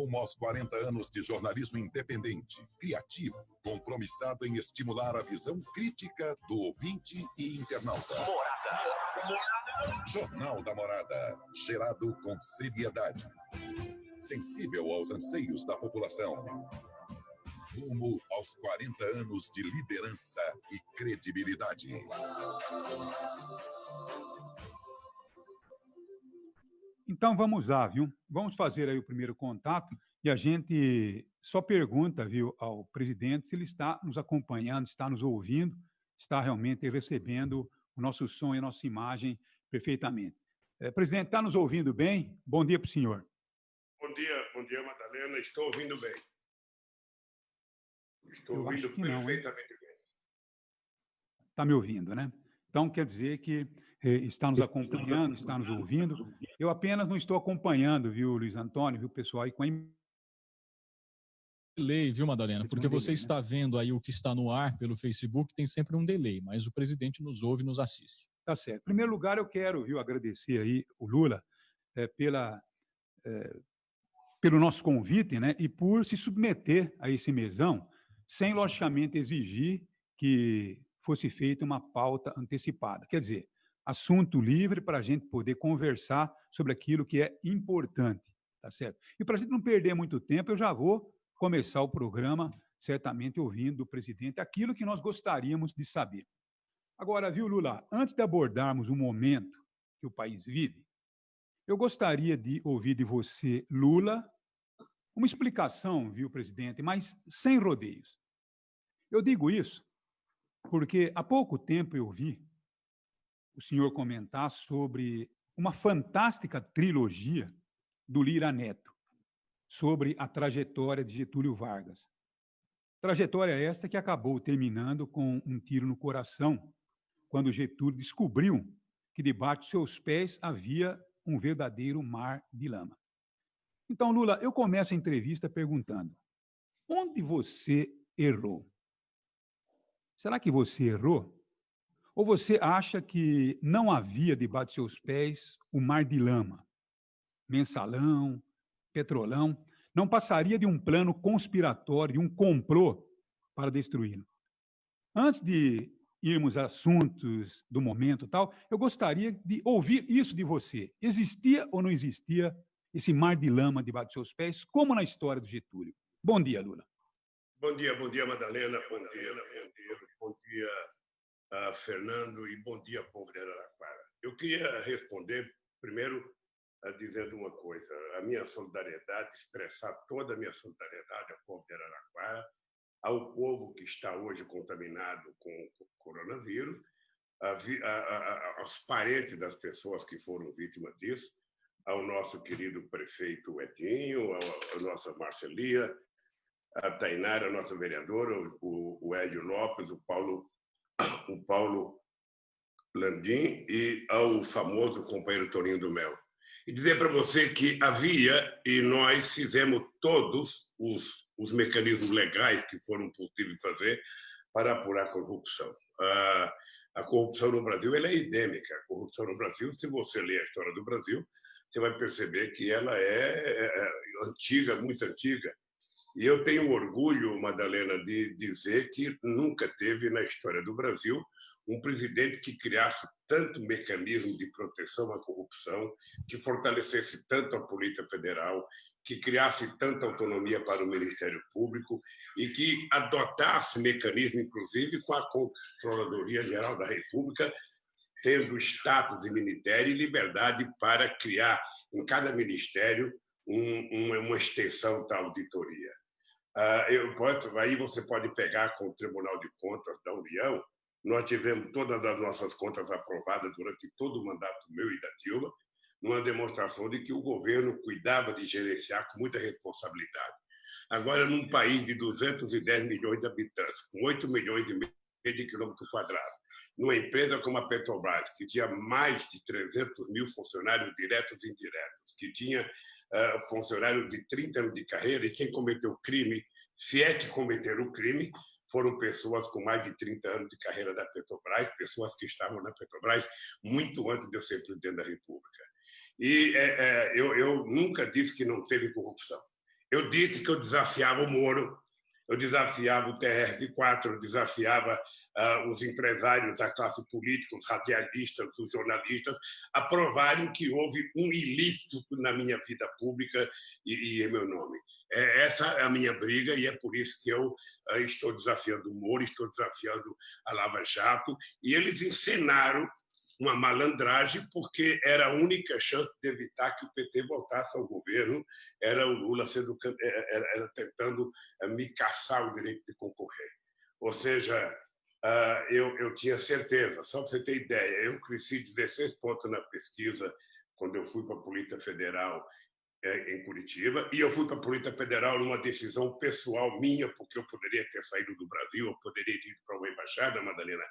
Rumo aos 40 anos de jornalismo independente, criativo, compromissado em estimular a visão crítica do ouvinte e internauta. Jornal da Morada, gerado com seriedade, sensível aos anseios da população. Rumo aos 40 anos de liderança e credibilidade. Então vamos lá, viu? Vamos fazer aí o primeiro contato e a gente só pergunta, viu, ao presidente se ele está nos acompanhando, está nos ouvindo, está realmente recebendo o nosso som e a nossa imagem perfeitamente. Presidente, está nos ouvindo bem? Bom dia para o senhor. Bom dia, Madalena. Estou ouvindo bem. Estou ouvindo perfeitamente bem. Está me ouvindo, né? Então quer dizer que está nos acompanhando, está nos ouvindo. Eu apenas não estou acompanhando, viu, Luiz Antônio, viu, pessoal, aí com a delay, viu, Madalena? Porque você está vendo aí o que está no ar pelo Facebook, tem sempre um delay, mas o presidente nos ouve e nos assiste. Tá certo. Em primeiro lugar, eu quero, viu, agradecer aí o Lula pelo nosso convite, né, e por se submeter a esse mesão, sem, logicamente, exigir que fosse feita uma pauta antecipada. Quer dizer, assunto livre para a gente poder conversar sobre aquilo que é importante, tá certo? E para a gente não perder muito tempo, eu já vou começar o programa, certamente ouvindo do presidente aquilo que nós gostaríamos de saber. Agora, viu, Lula, antes de abordarmos o momento que o país vive, eu gostaria de ouvir de você, Lula, uma explicação, viu, presidente, mas sem rodeios. Eu digo isso porque há pouco tempo eu vi o senhor comentar sobre uma fantástica trilogia do Lira Neto, sobre a trajetória de Getúlio Vargas. Trajetória esta que acabou terminando com um tiro no coração, quando Getúlio descobriu que debaixo de seus pés havia um verdadeiro mar de lama. Então, Lula, eu começo a entrevista perguntando: onde você errou? Será que você errou? Ou você acha que não havia debaixo de seus pés o mar de lama? Mensalão, Petrolão, não passaria de um plano conspiratório, de um complô para destruí-lo. Antes de irmos a assuntos do momento tal, eu gostaria de ouvir isso de você. Existia ou não existia esse mar de lama debaixo de seus pés, como na história do Getúlio? Bom dia, Lula. Bom dia, Madalena. Bom dia, Fernando, e bom dia, povo de Araraquara. Eu queria responder, primeiro, dizendo uma coisa: a minha solidariedade, expressar toda a minha solidariedade ao povo de Araraquara, ao povo que está hoje contaminado com o coronavírus, aos parentes das pessoas que foram vítimas disso, ao nosso querido prefeito Etinho, à nossa Marcelia, a Tainara, a nossa vereadora, o Hélio Lopes, o Paulo Landim e ao famoso companheiro Toninho do Mel. E dizer para você que havia, e nós fizemos todos os mecanismos legais que foram possíveis fazer para apurar a corrupção. A corrupção no Brasil ela é endêmica. A corrupção no Brasil, se você ler a história do Brasil, você vai perceber que ela é antiga, muito antiga. E eu tenho orgulho, Madalena, de dizer que nunca teve na história do Brasil um presidente que criasse tanto mecanismo de proteção à corrupção, que fortalecesse tanto a Polícia Federal, que criasse tanta autonomia para o Ministério Público e que adotasse mecanismo, inclusive, com a Controladoria Geral da República, tendo status de ministério e liberdade para criar em cada ministério uma extensão da auditoria. Aí você pode pegar com o Tribunal de Contas da União. Nós tivemos todas as nossas contas aprovadas durante todo o mandato meu e da Dilma, numa demonstração de que o governo cuidava de gerenciar com muita responsabilidade. Agora, num país de 210 milhões de habitantes, com 8 milhões e meio de quilômetros quadrados, numa empresa como a Petrobras, que tinha mais de 300 mil funcionários diretos e indiretos, que tinha funcionários de 30 anos de carreira, e quem cometeu o crime, se é que cometeram o crime, foram pessoas com mais de 30 anos de carreira da Petrobras, pessoas que estavam na Petrobras muito antes de eu ser presidente da República. E eu nunca disse que não teve corrupção. Eu disse que eu desafiava o Moro, eu desafiava o TRF4, eu desafiava os empresários da classe política, os radialistas, os jornalistas, a provarem que houve um ilícito na minha vida pública e em meu nome. Essa é a minha briga e é por isso que eu estou desafiando o Moro, estou desafiando a Lava Jato, e eles encenaram uma malandragem, porque era a única chance de evitar que o PT voltasse ao governo, era o Lula era tentando me caçar o direito de concorrer. Ou seja, eu tinha certeza, só para você ter ideia, eu cresci 16 pontos na pesquisa quando eu fui para a Polícia Federal em Curitiba, e eu fui para a Polícia Federal numa decisão pessoal minha, porque eu poderia ter saído do Brasil, eu poderia ter ido para uma embaixada, Madalena.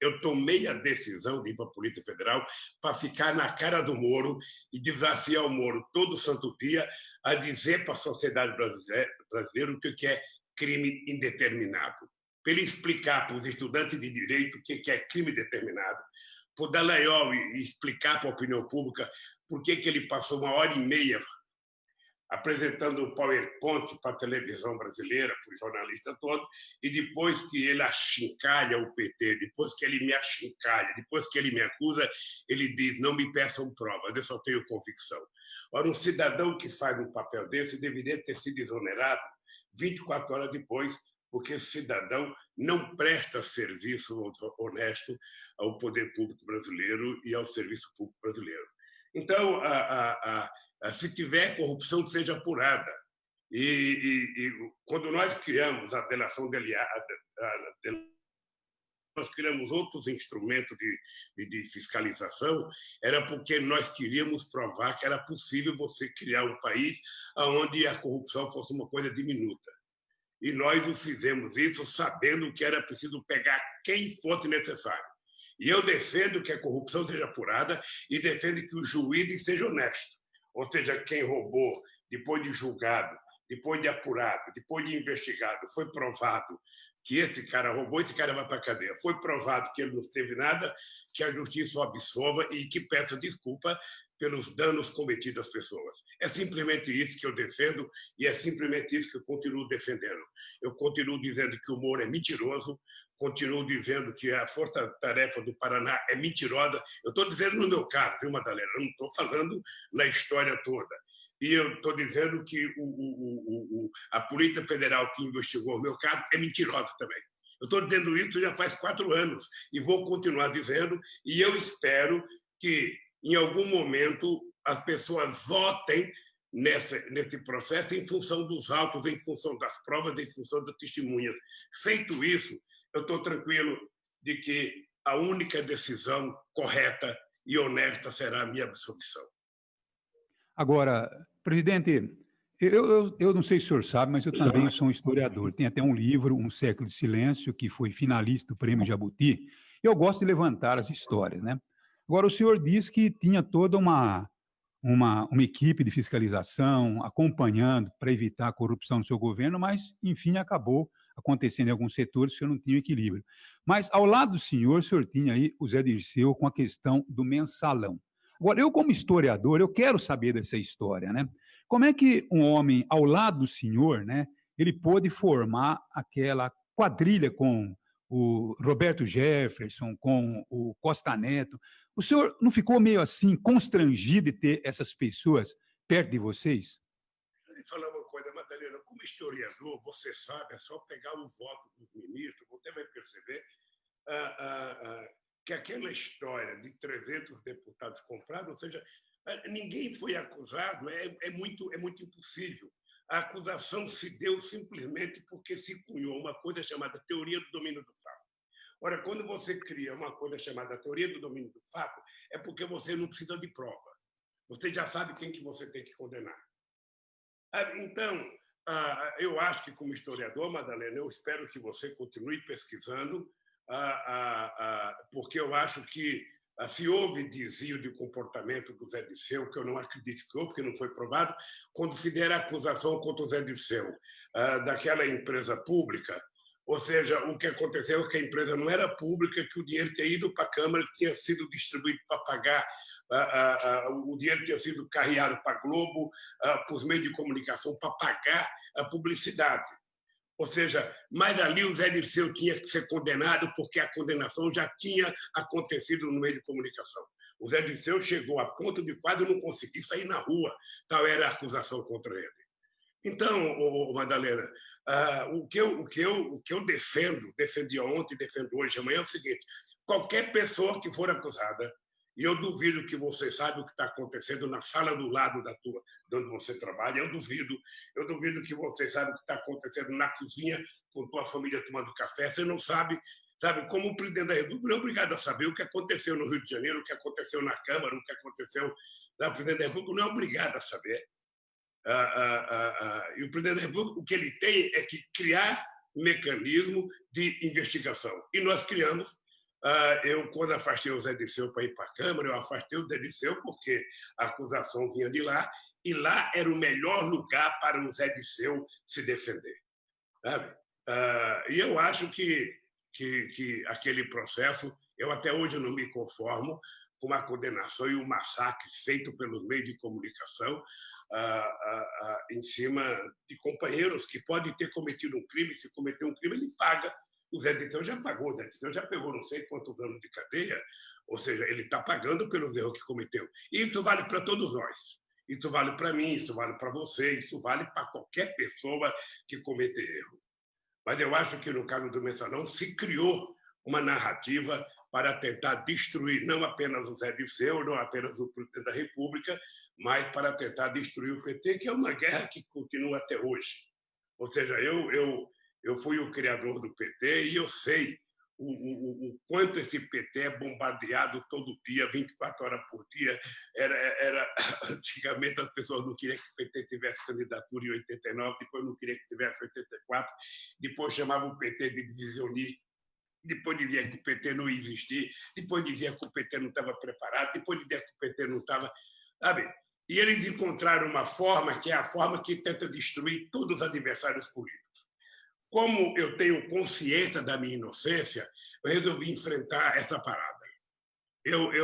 Eu tomei a decisão de ir para a Polícia Federal para ficar na cara do Moro e desafiar o Moro todo santo dia a dizer para a sociedade brasileira o que é crime indeterminado, para ele explicar para os estudantes de direito o que é crime determinado, para o Dallagnol explicar para a opinião pública por que ele passou 1h30 apresentando o PowerPoint para a televisão brasileira, para os jornalistas todos, e depois que ele achincalha o PT, depois que ele me achincalha, depois que ele me acusa, ele diz, não me peçam provas, eu só tenho convicção. Ora, um cidadão que faz um papel desse deveria ter sido exonerado 24 horas depois, porque esse cidadão não presta serviço honesto ao poder público brasileiro e ao serviço público brasileiro. Então, se tiver corrupção, que seja apurada. E quando nós criamos a delação nós criamos outros instrumentos de fiscalização, era porque nós queríamos provar que era possível você criar um país onde a corrupção fosse uma coisa diminuta. E nós fizemos isso sabendo que era preciso pegar quem fosse necessário. E eu defendo que a corrupção seja apurada e defendo que os juízes sejam honestos. Ou seja, quem roubou, depois de julgado, depois de apurado, depois de investigado, foi provado que esse cara roubou, esse cara vai para a cadeia. Foi provado que ele não teve nada, que a justiça o absolva e que peça desculpa pelos danos cometidos às pessoas. É simplesmente isso que eu defendo e é simplesmente isso que eu continuo defendendo. Eu continuo dizendo que o Moro é mentiroso, continuo dizendo que a Força-Tarefa do Paraná é mentirosa. Eu estou dizendo no meu caso, viu, Madalena? Eu não estou falando na história toda. E eu estou dizendo que a Polícia Federal que investigou o meu caso é mentirosa também. Eu estou dizendo isso já faz 4 anos e vou continuar dizendo, e eu espero que, em algum momento, as pessoas votem nesse processo em função dos autos, em função das provas, em função das testemunhas. Feito isso, eu estou tranquilo de que a única decisão correta e honesta será a minha absolvição. Agora, presidente, eu não sei se o senhor sabe, mas eu também sou um historiador. Tem até um livro, Um Século de Silêncio, que foi finalista do Prêmio Jabuti. Eu gosto de levantar as histórias, né? Agora, o senhor diz que tinha toda uma equipe de fiscalização acompanhando para evitar a corrupção no seu governo, mas, enfim, acabou acontecendo em alguns setores que o senhor não tinha equilíbrio. Mas, ao lado do senhor, o senhor tinha aí o Zé Dirceu com a questão do mensalão. Agora, eu, como historiador, eu quero saber dessa história, né? Como é que um homem ao lado do senhor, né, ele pôde formar aquela quadrilha com o Roberto Jefferson, com o Costa Neto? O senhor não ficou meio assim constrangido de ter essas pessoas perto de vocês? Deixa eu lhe falar uma coisa, Madalena. Como historiador, você sabe, é só pegar o voto dos ministros, você vai perceber que aquela história de 300 deputados comprados, ou seja, ninguém foi acusado, é muito impossível. A acusação se deu simplesmente porque se cunhou uma coisa chamada teoria do domínio do fato. Ora, quando você cria uma coisa chamada teoria do domínio do fato, é porque você não precisa de prova. Você já sabe quem que você tem que condenar. Então, eu acho que, como historiador, Madalena, eu espero que você continue pesquisando, porque eu acho que se houve desvio de comportamento do Zé Dirceu, que eu não acredito que houve, porque não foi provado, quando se der a acusação contra o Zé Dirceu daquela empresa pública, ou seja, o que aconteceu é que a empresa não era pública, que o dinheiro tinha ido para a Câmara, que tinha sido distribuído para pagar o dinheiro tinha sido carreado para a Globo, para os meios de comunicação, para pagar a publicidade. Ou seja, mas ali o Zé Dirceu tinha que ser condenado porque a condenação já tinha acontecido no meio de comunicação. O Zé Dirceu chegou a ponto de quase não conseguir sair na rua, tal era a acusação contra ele. Então, Madalena, o que eu defendi ontem, defendo hoje, amanhã é o seguinte: qualquer pessoa que for acusada, e eu duvido que você saiba o que está acontecendo na sala do lado da tua, de onde você trabalha, eu duvido que você saiba o que está acontecendo na cozinha com tua família tomando café, você não sabe, como o presidente da República não é obrigado a saber o que aconteceu no Rio de Janeiro, o que aconteceu na Câmara, o que aconteceu, o presidente da República não é obrigado a saber. E o presidente da República, o que ele tem é que criar mecanismo de investigação. E nós criamos. Eu, quando afastei o Zé Dirceu para ir para a Câmara, eu afastei o Zé Dirceu porque a acusação vinha de lá, e lá era o melhor lugar para o Zé Dirceu se defender. Sabe? E eu acho que aquele processo, eu até hoje não me conformo com a condenação e o massacre feito pelos meios de comunicação em cima de companheiros que podem ter cometido um crime. Se cometer um crime, ele paga. O Zé Dirceu já pagou, o Zé Dirceu já pegou não sei quantos anos de cadeia, ou seja, ele está pagando pelos erros que cometeu. E isso vale para todos nós. Isso vale para mim, isso vale para você, isso vale para qualquer pessoa que cometa erro. Mas eu acho que, no caso do Mensalão, se criou uma narrativa para tentar destruir não apenas o Zé Dirceu, não apenas o presidente da República, mas para tentar destruir o PT, que é uma guerra que continua até hoje. Ou seja, eu fui o criador do PT e eu sei o quanto esse PT é bombardeado todo dia, 24 horas por dia. Antigamente as pessoas não queriam que o PT tivesse candidatura em 89, depois não queriam que tivesse em 84, depois chamavam o PT de divisionista, depois dizia que o PT não existia, depois dizia que o PT não estava preparado, depois dizia que o PT não estava... Sabe? E eles encontraram uma forma que é a forma que tenta destruir todos os adversários políticos. Como eu tenho consciência da minha inocência, eu resolvi enfrentar essa parada.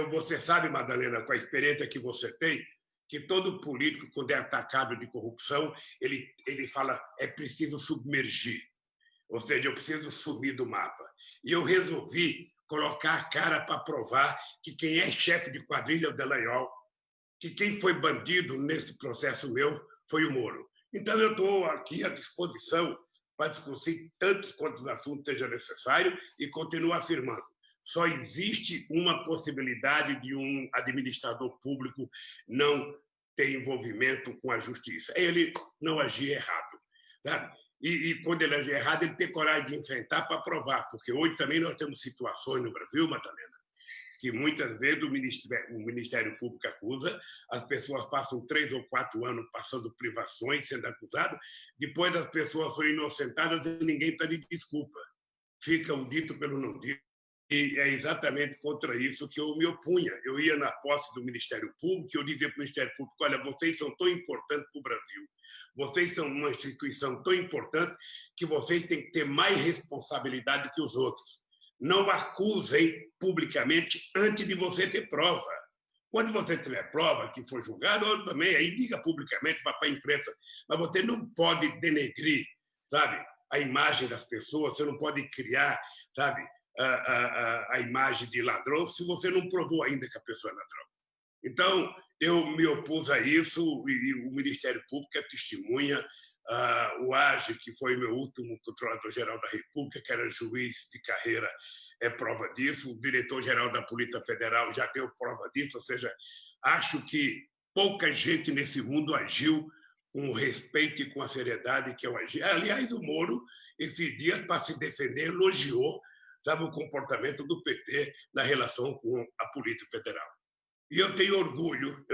Você sabe, Madalena, com a experiência que você tem, que todo político, quando é atacado de corrupção, ele fala é preciso submergir. Ou seja, eu preciso sumir do mapa. E eu resolvi colocar a cara para provar que quem é chefe de quadrilha é o Dallagnol, que quem foi bandido nesse processo meu foi o Moro. Então, eu estou aqui à disposição para discutir tantos quantos assuntos seja necessário e continuo afirmando: só existe uma possibilidade de um administrador público não ter envolvimento com a justiça: é ele não agir errado. Sabe? E quando ele agir errado, ele ter coragem de enfrentar para provar, porque hoje também nós temos situações no Brasil, Madalena, que muitas vezes o Ministério Público acusa, as pessoas passam 3 ou 4 anos passando privações, sendo acusadas, depois as pessoas são inocentadas e ninguém pede desculpa. Fica o dito pelo não dito. E é exatamente contra isso que eu me opunha. Eu ia na posse do Ministério Público e eu dizia para o Ministério Público: olha, vocês são tão importantes para o Brasil, vocês são uma instituição tão importante que vocês têm que ter mais responsabilidade que os outros. Não acusem publicamente antes de você ter prova. Quando você tiver prova que foi julgado, também aí diga publicamente, vá para a imprensa. Mas você não pode denegrir, sabe, a imagem das pessoas, você não pode criar, sabe, a imagem de ladrão se você não provou ainda que a pessoa é ladrão. Então, eu me opus a isso e o Ministério Público é testemunha. O AGE, que foi meu último controlador-geral da República, que era juiz de carreira, é prova disso. O diretor-geral da Polícia Federal já deu prova disso. Ou seja, acho que pouca gente nesse mundo agiu com o respeito e com a seriedade que eu agi. Aliás, o Moro, esses dias, para se defender, elogiou, sabe, o comportamento do PT na relação com a Polícia Federal. E eu tenho orgulho.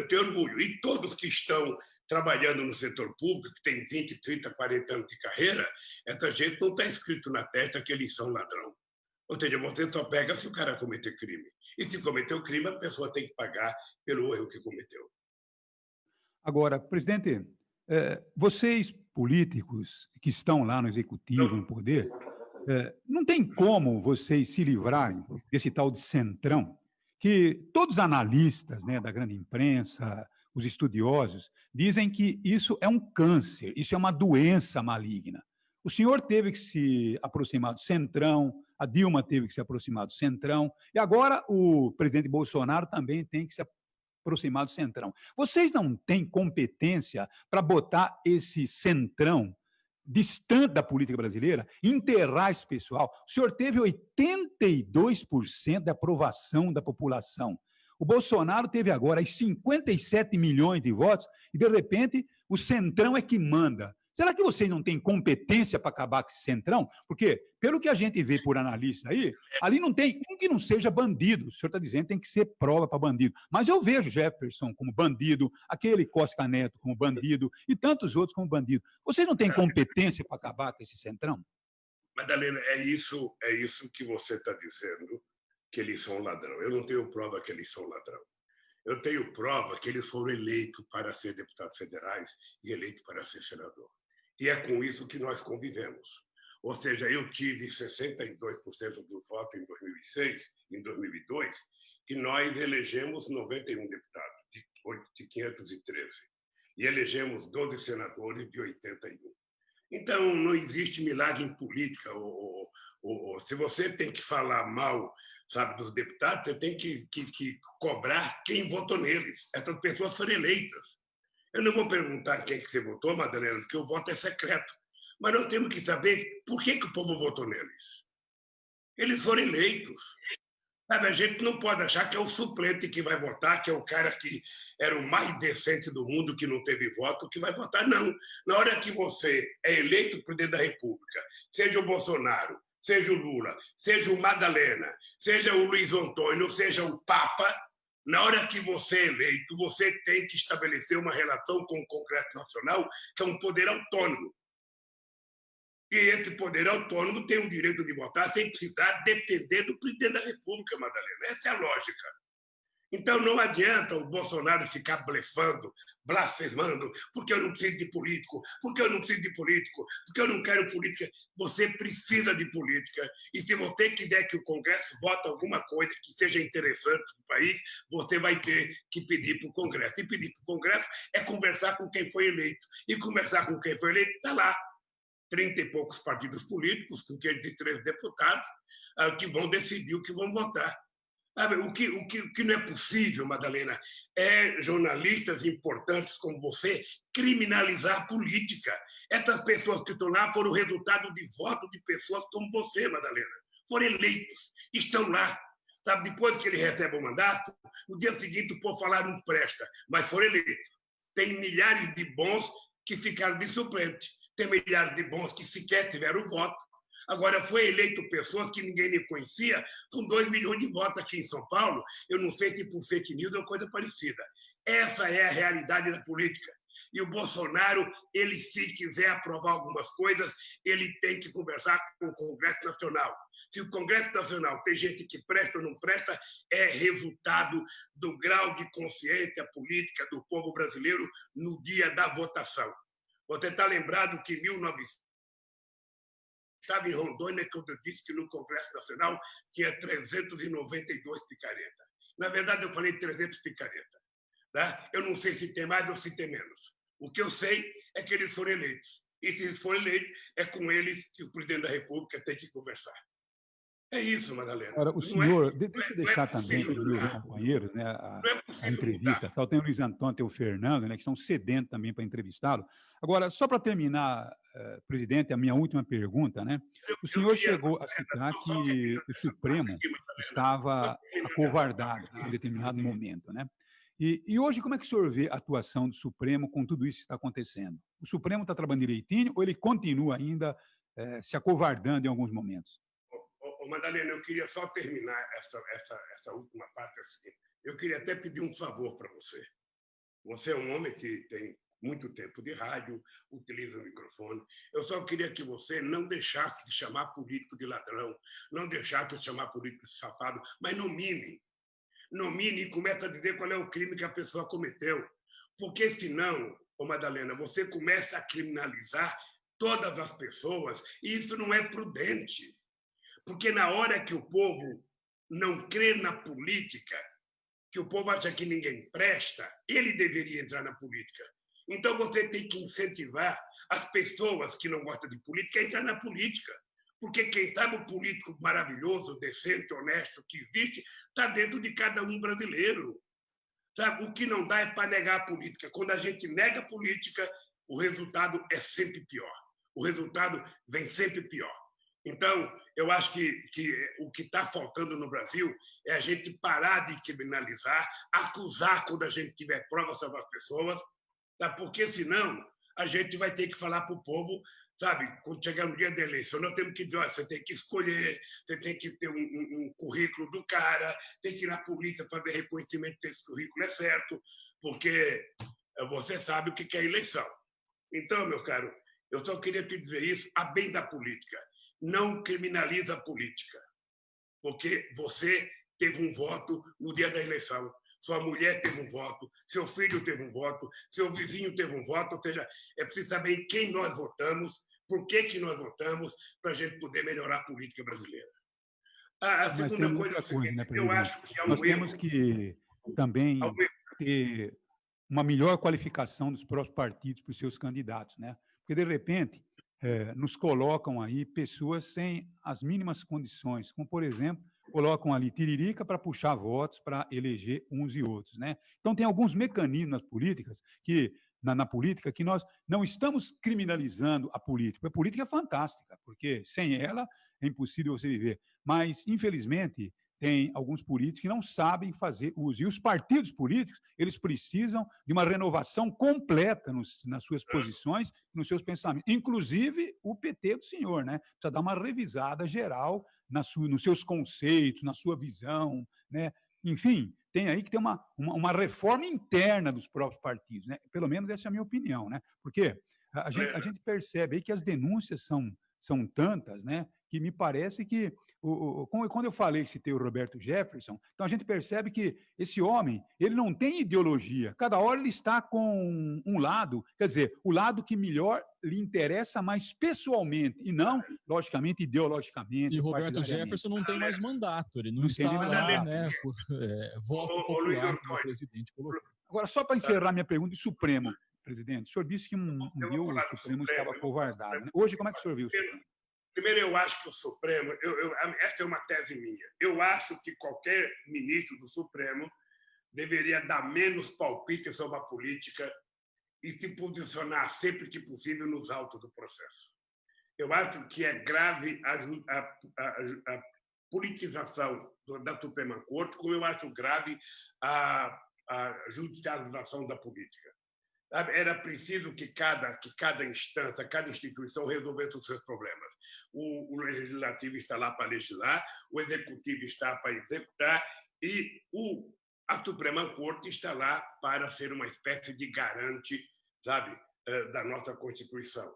E todos que estão trabalhando no setor público, que tem 20, 30, 40 anos de carreira, essa gente não está escrito na testa que eles são ladrão. Ou seja, você só pega se o cara cometer crime. E se cometeu crime, a pessoa tem que pagar pelo erro que cometeu. Agora, presidente, vocês políticos que estão lá no executivo, no poder, não tem como vocês se livrarem desse tal de centrão que todos os analistas, né, da grande imprensa, os estudiosos, dizem que isso é um câncer, isso é uma doença maligna. O senhor teve que se aproximar do Centrão, a Dilma teve que se aproximar do Centrão, e agora o presidente Bolsonaro também tem que se aproximar do Centrão. Vocês não têm competência para botar esse Centrão distante da política brasileira, enterrar esse pessoal? O senhor teve 82% de aprovação da população. O Bolsonaro teve agora 57 milhões de votos e, de repente, o Centrão é que manda. Será que vocês não têm competência para acabar com esse Centrão? Porque, pelo que a gente vê por analista aí, ali não tem um que não seja bandido. O senhor está dizendo que tem que ser prova para bandido. Mas eu vejo Jefferson como bandido, aquele Costa Neto como bandido e tantos outros como bandido. Vocês não têm competência para acabar com esse Centrão? Madalena, é isso que você está dizendo, que eles são ladrão. Eu não tenho prova que eles são ladrão. Eu tenho prova que eles foram eleitos para ser deputados federais e eleitos para ser senador. E é com isso que nós convivemos. Ou seja, eu tive 62% do voto em 2006, em 2002, e nós elegemos 91 deputados, de 513. E elegemos 12 senadores de 81. Então, não existe milagre em política. Se você tem que falar mal, sabe, dos deputados, você tem que cobrar quem votou neles. Essas pessoas foram eleitas. Eu não vou perguntar quem que você votou, Madalena, porque o voto é secreto. Mas nós temos que saber por que o povo votou neles. Eles foram eleitos. Sabe, a gente não pode achar que é o suplente que vai votar, que é o cara que era o mais decente do mundo, que não teve voto, que vai votar. Não. Na hora que você é eleito presidente da República, seja o Bolsonaro, seja o Lula, seja o Madalena, seja o Luiz Antônio, seja o Papa, na hora que você é eleito, você tem que estabelecer uma relação com o Congresso Nacional, que é um poder autônomo. E esse poder autônomo tem o direito de votar sem precisar depender do presidente da República, Madalena. Essa é a lógica. Então, não adianta o Bolsonaro ficar blefando, blasfemando, porque eu não preciso de político, porque eu não preciso de político, porque eu não quero política. Você precisa de política. E se você quiser que o Congresso vote alguma coisa que seja interessante para o país, você vai ter que pedir para o Congresso. E pedir para o Congresso é conversar com quem foi eleito. E conversar com quem foi eleito está lá. 30 e poucos partidos políticos, com 503 deputados, que vão decidir o que vão votar. O que não é possível, Madalena, é jornalistas importantes como você criminalizar a política. Essas pessoas que estão lá foram resultado de voto de pessoas como você, Madalena. Foram eleitos, estão lá. Sabe, depois que ele recebe o mandato, no dia seguinte o povo falar não presta, mas foram eleitos. Tem milhares de bons que ficaram de suplente. Tem milhares de bons que sequer tiveram voto. Agora, foi eleito pessoas que ninguém nem conhecia, com 2 milhões de votos aqui em São Paulo. Eu não sei se por fake news ou coisa parecida. Essa é a realidade da política. E o Bolsonaro, ele, se quiser aprovar algumas coisas, ele tem que conversar com o Congresso Nacional. Se o Congresso Nacional tem gente que presta ou não presta, é resultado do grau de consciência política do povo brasileiro no dia da votação. Você está lembrado que em 1900 estava em Rondônia, quando eu disse que no Congresso Nacional tinha 392 picaretas. Na verdade, eu falei 300 picaretas. Tá? Eu não sei se tem mais ou se tem menos. O que eu sei é que eles foram eleitos. E se eles forem eleitos, é com eles que o presidente da República tem que conversar. É isso, Madalena. Agora, o senhor, deixa eu deixar também para os meus companheiros, né, a entrevista. Tal, tem o Luiz Antônio, tem o Fernando, né, que estão sedentos também para entrevistá-lo. Agora, só para terminar, presidente, a minha última pergunta, né? O senhor chegou a citar que o Supremo estava acovardado em determinado momento, né? E hoje, como é que o senhor vê a atuação do Supremo com tudo isso que está acontecendo? O Supremo está trabalhando direitinho ou ele continua ainda se acovardando em alguns momentos? Madalena, eu queria só terminar essa última parte assim. Eu queria até pedir um favor para você. Você é um homem que tem muito tempo de rádio, utiliza o microfone. Eu só queria que você não deixasse de chamar político de ladrão, não deixasse de chamar político de safado, mas nomine. Nomine e comece a dizer qual é o crime que a pessoa cometeu. Porque senão, Madalena, você começa a criminalizar todas as pessoas e isso não é prudente. Porque na hora que o povo não crê na política, que o povo acha que ninguém presta, ele deveria entrar na política. Então, você tem que incentivar as pessoas que não gostam de política a entrar na política. Porque quem sabe o político maravilhoso, decente, honesto que existe, está dentro de cada um brasileiro. Sabe? O que não dá é para negar a política. Quando a gente nega a política, o resultado é sempre pior. O resultado vem sempre pior. Então, eu acho que o que está faltando no Brasil é a gente parar de criminalizar, acusar quando a gente tiver provas sobre as pessoas, tá? Porque senão a gente vai ter que falar para o povo, sabe, quando chegar no dia da eleição, nós temos que dizer, olha, você tem que escolher, você tem que ter um currículo do cara, tem que ir na polícia fazer reconhecimento se esse currículo é certo, porque você sabe o que é eleição. Então, meu caro, eu só queria te dizer isso a bem da política. Não criminaliza a política, porque você teve um voto no dia da eleição, sua mulher teve um voto, seu filho teve um voto, seu vizinho teve um voto, ou seja, é preciso saber em quem nós votamos, por que nós votamos, para a gente poder melhorar a política brasileira. A segunda coisa é o seguinte, né, eu acho que há um nós erro... temos que também ter uma melhor qualificação dos próprios partidos para os seus candidatos, né? Porque, de repente, nos colocam aí pessoas sem as mínimas condições, como, por exemplo, colocam ali tiririca para puxar votos para eleger uns e outros, né? Então, tem alguns mecanismos políticas que, na política que nós não estamos criminalizando a política. A política é fantástica, porque sem ela é impossível você viver. Mas, infelizmente, tem alguns políticos que não sabem fazer uso. E os partidos políticos, eles precisam de uma renovação completa nas suas posições, nos seus pensamentos. Inclusive o PT do senhor, né? Precisa dar uma revisada geral nos seus conceitos, na sua visão, né? Enfim, tem aí que ter uma reforma interna dos próprios partidos, né? Pelo menos essa é a minha opinião, né? Porque a gente percebe aí que as denúncias são tantas, né? Que me parece que quando eu falei, citei o Roberto Jefferson, então a gente percebe que esse homem, ele não tem ideologia. Cada hora ele está com um lado, quer dizer, o lado que melhor lhe interessa mais pessoalmente e não, logicamente, ideologicamente. E Roberto Jefferson não tem mais mandato, ele não está tem lá, mandato, né, por voto popular, como o presidente colocou. Agora, só para encerrar minha pergunta, de Supremo, presidente, o senhor disse que um dia o Supremo estava covardado, né? Hoje, como é que o senhor viu o Supremo? Primeiro, eu acho que o Supremo, essa é uma tese minha, eu acho que qualquer ministro do Supremo deveria dar menos palpite sobre a política e se posicionar sempre que possível nos autos do processo. Eu acho que é grave a politização da Suprema Corte, como eu acho grave a judicialização da política. Era preciso que cada instância, cada instituição resolvesse os seus problemas. O legislativo está lá para legislar, o executivo está para executar e a Suprema Corte está lá para ser uma espécie de garante, sabe, da nossa Constituição.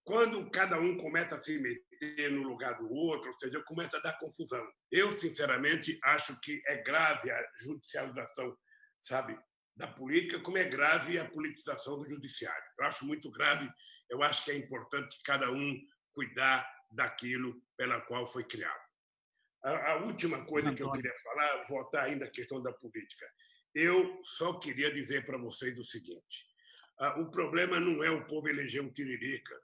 Quando cada um começa a se meter no lugar do outro, ou seja, começa a dar confusão. Eu, sinceramente, acho que é grave a judicialização, sabe, da política, como é grave a politização do judiciário. Eu acho muito grave, eu acho que é importante cada um cuidar daquilo pela qual foi criado. A última coisa que eu queria falar, voltar ainda à questão da política. Eu só queria dizer para vocês o seguinte, o problema não é o povo eleger um tiririca,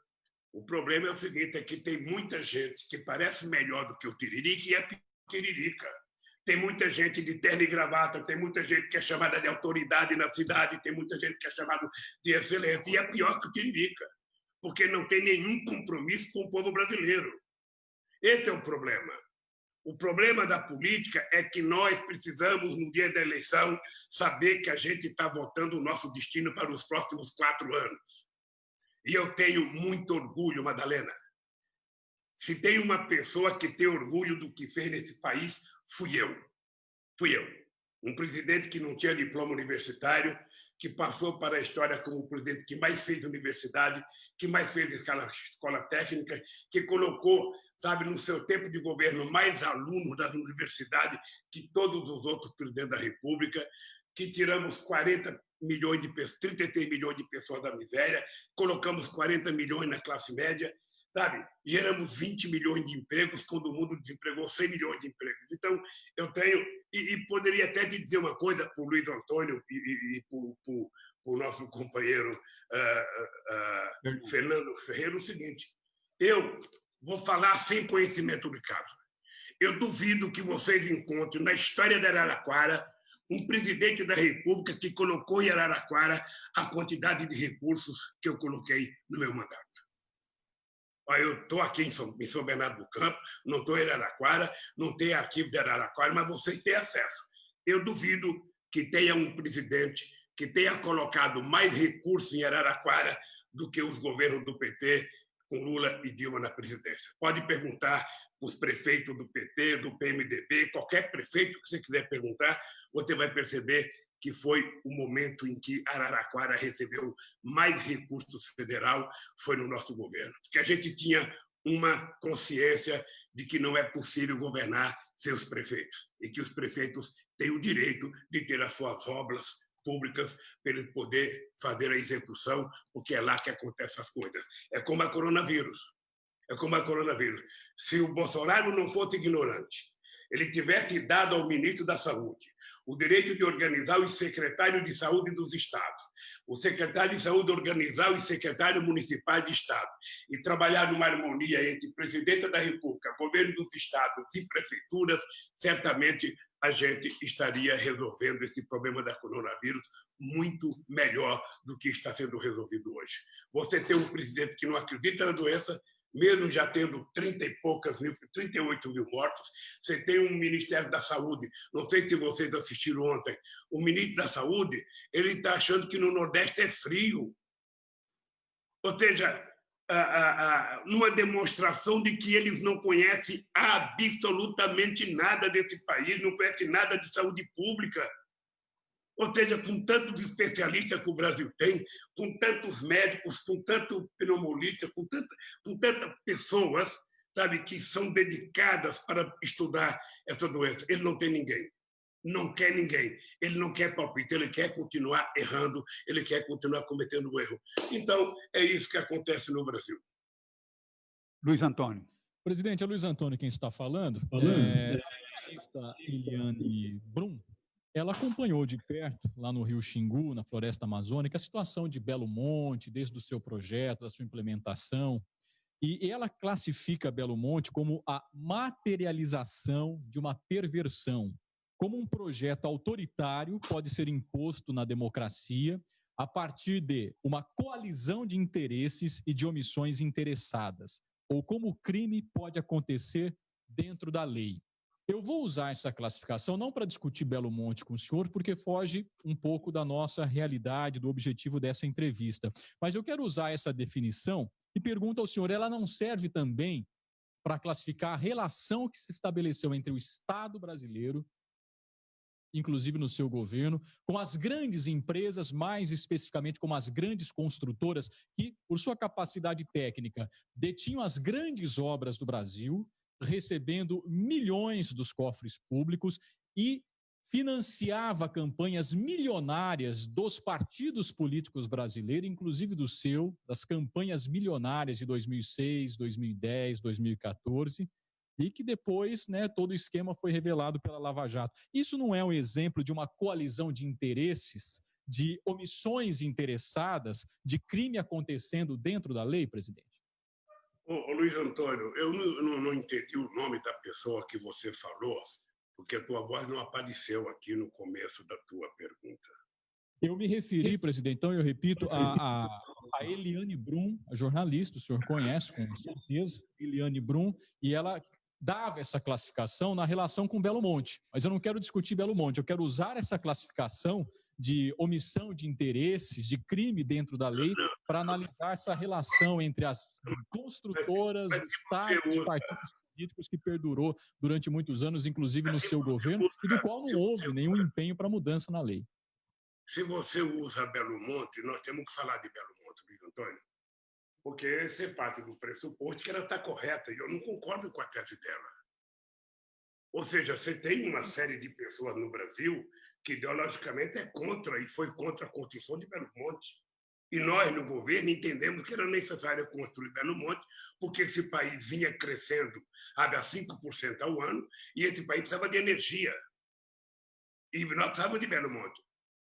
o problema é o seguinte, é que tem muita gente que parece melhor do que o tiririca e é tiririca. Tem muita gente de terno e gravata, tem muita gente que é chamada de autoridade na cidade, tem muita gente que é chamada de excelência, e é pior que o tiririca, porque não tem nenhum compromisso com o povo brasileiro. Esse é o problema. O problema da política é que nós precisamos, no dia da eleição, saber que a gente está votando o nosso destino para os próximos 4 anos. E eu tenho muito orgulho, Madalena. Se tem uma pessoa que tem orgulho do que fez nesse país, fui eu. Um presidente que não tinha diploma universitário, que passou para a história como o presidente que mais fez universidade, que mais fez escola técnica, que colocou, sabe, no seu tempo de governo, mais alunos da universidade que todos os outros presidentes da República, que tiramos 40 milhões de pessoas, 33 milhões de pessoas da miséria, colocamos 40 milhões na classe média, sabe? Geramos 20 milhões de empregos quando o mundo desempregou 100 milhões de empregos. Então, eu tenho e poderia até te dizer uma coisa para o Luiz Antônio e para o nosso companheiro Fernando Ferreira, o seguinte: eu vou falar sem conhecimento de causa. Eu duvido que vocês encontrem na história de Araraquara um presidente da República que colocou em Araraquara a quantidade de recursos que eu coloquei no meu mandato. Eu estou aqui em São Bernardo do Campo, não estou em Araraquara, não tem arquivo de Araraquara, mas vocês têm acesso. Eu duvido que tenha um presidente que tenha colocado mais recursos em Araraquara do que os governos do PT, com Lula e Dilma na presidência. Pode perguntar para os prefeitos do PT, do PMDB, qualquer prefeito que você quiser perguntar, você vai perceber que foi o momento em que Araraquara recebeu mais recursos federal, foi no nosso governo. Porque a gente tinha uma consciência de que não é possível governar sem os prefeitos, e que os prefeitos têm o direito de ter as suas obras públicas para eles poder fazer a execução, porque é lá que acontecem as coisas. É como a coronavírus. É como a coronavírus. Se o Bolsonaro não fosse ignorante, ele tivesse dado ao ministro da Saúde o direito de organizar os secretários de saúde dos estados, o secretário de saúde organizar os secretários municipais de estado e trabalhar numa harmonia entre presidente da República, governo dos estados e prefeituras, certamente a gente estaria resolvendo esse problema da coronavírus muito melhor do que está sendo resolvido hoje. Você tem um presidente que não acredita na doença, mesmo já tendo 38 mil mortos, você tem um Ministério da Saúde, não sei se vocês assistiram ontem, o ministro da Saúde, ele está achando que no Nordeste é frio. Ou seja, numa demonstração de que eles não conhecem absolutamente nada desse país, não conhecem nada de saúde pública. Ou seja, com tantos especialistas que o Brasil tem, com tantos médicos, com tantos pneumologistas, com tantas pessoas, sabe, que são dedicadas para estudar essa doença. Ele não tem ninguém. Não quer ninguém. Ele não quer palpite, ele quer continuar errando, ele quer continuar cometendo o erro. Então, é isso que acontece no Brasil. Luiz Antônio. Presidente, é Luiz Antônio quem está falando. A jornalista Eliane Brum, ela acompanhou de perto, lá no Rio Xingu, na Floresta Amazônica, a situação de Belo Monte, desde o seu projeto, da sua implementação, e ela classifica Belo Monte como a materialização de uma perversão, como um projeto autoritário pode ser imposto na democracia a partir de uma coalizão de interesses e de omissões interessadas, ou como o crime pode acontecer dentro da lei. Eu vou usar essa classificação não para discutir Belo Monte com o senhor, porque foge um pouco da nossa realidade, do objetivo dessa entrevista. Mas eu quero usar essa definição e pergunto ao senhor, ela não serve também para classificar a relação que se estabeleceu entre o Estado brasileiro, inclusive no seu governo, com as grandes empresas, mais especificamente como as grandes construtoras, que, por sua capacidade técnica, detinham as grandes obras do Brasil, recebendo milhões dos cofres públicos e financiava campanhas milionárias dos partidos políticos brasileiros, inclusive do seu, das campanhas milionárias de 2006, 2010, 2014, e que depois, né, todo o esquema foi revelado pela Lava Jato. Isso não é um exemplo de uma coalizão de interesses, de omissões interessadas, de crime acontecendo dentro da lei, presidente? Ô, Luiz Antônio, eu não entendi o nome da pessoa que você falou, porque a tua voz não apareceu aqui no começo da tua pergunta. Eu me referi, presidente, então eu repito, a Eliane Brum, a jornalista, o senhor conhece com certeza, Eliane Brum, e ela dava essa classificação na relação com Belo Monte. Mas eu não quero discutir Belo Monte, eu quero usar essa classificação de omissão de interesses, de crime dentro da lei, para analisar essa relação entre as construtoras, o Estado e os partidos políticos que perdurou durante muitos anos, inclusive no seu governo, e do qual não houve nenhum empenho para mudança na lei. Se você usa Belo Monte, nós temos que falar de Belo Monte, Luiz Antônio, porque você parte do pressuposto que ela está correta, e eu não concordo com a tese dela. Ou seja, você tem uma série de pessoas no Brasil que ideologicamente é contra, e foi contra a construção de Belo Monte. E nós, no governo, entendemos que era necessário construir Belo Monte, porque esse país vinha crescendo a 5% ao ano, e esse país precisava de energia. E nós precisamos de Belo Monte.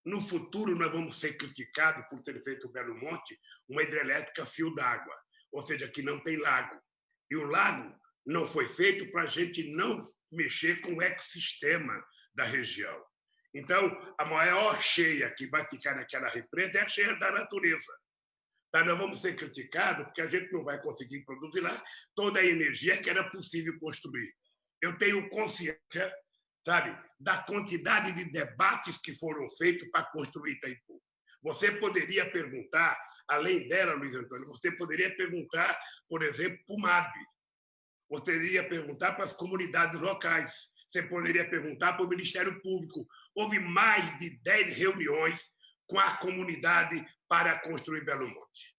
No futuro, nós vamos ser criticados por ter feito Belo Monte uma hidrelétrica fio d'água, ou seja, que não tem lago. E o lago não foi feito para a gente não mexer com o ecossistema da região. Então, a maior cheia que vai ficar naquela represa é a cheia da natureza. Tá? Nós vamos ser criticados porque a gente não vai conseguir produzir lá toda a energia que era possível construir. Eu tenho consciência, sabe, da quantidade de debates que foram feitos para construir Itaipu. Você poderia perguntar, além dela, Luiz Antônio, você poderia perguntar, por exemplo, para o MAB. Você poderia perguntar para as comunidades locais. Você poderia perguntar para o Ministério Público. Houve mais de 10 reuniões com a comunidade para construir Belo Monte.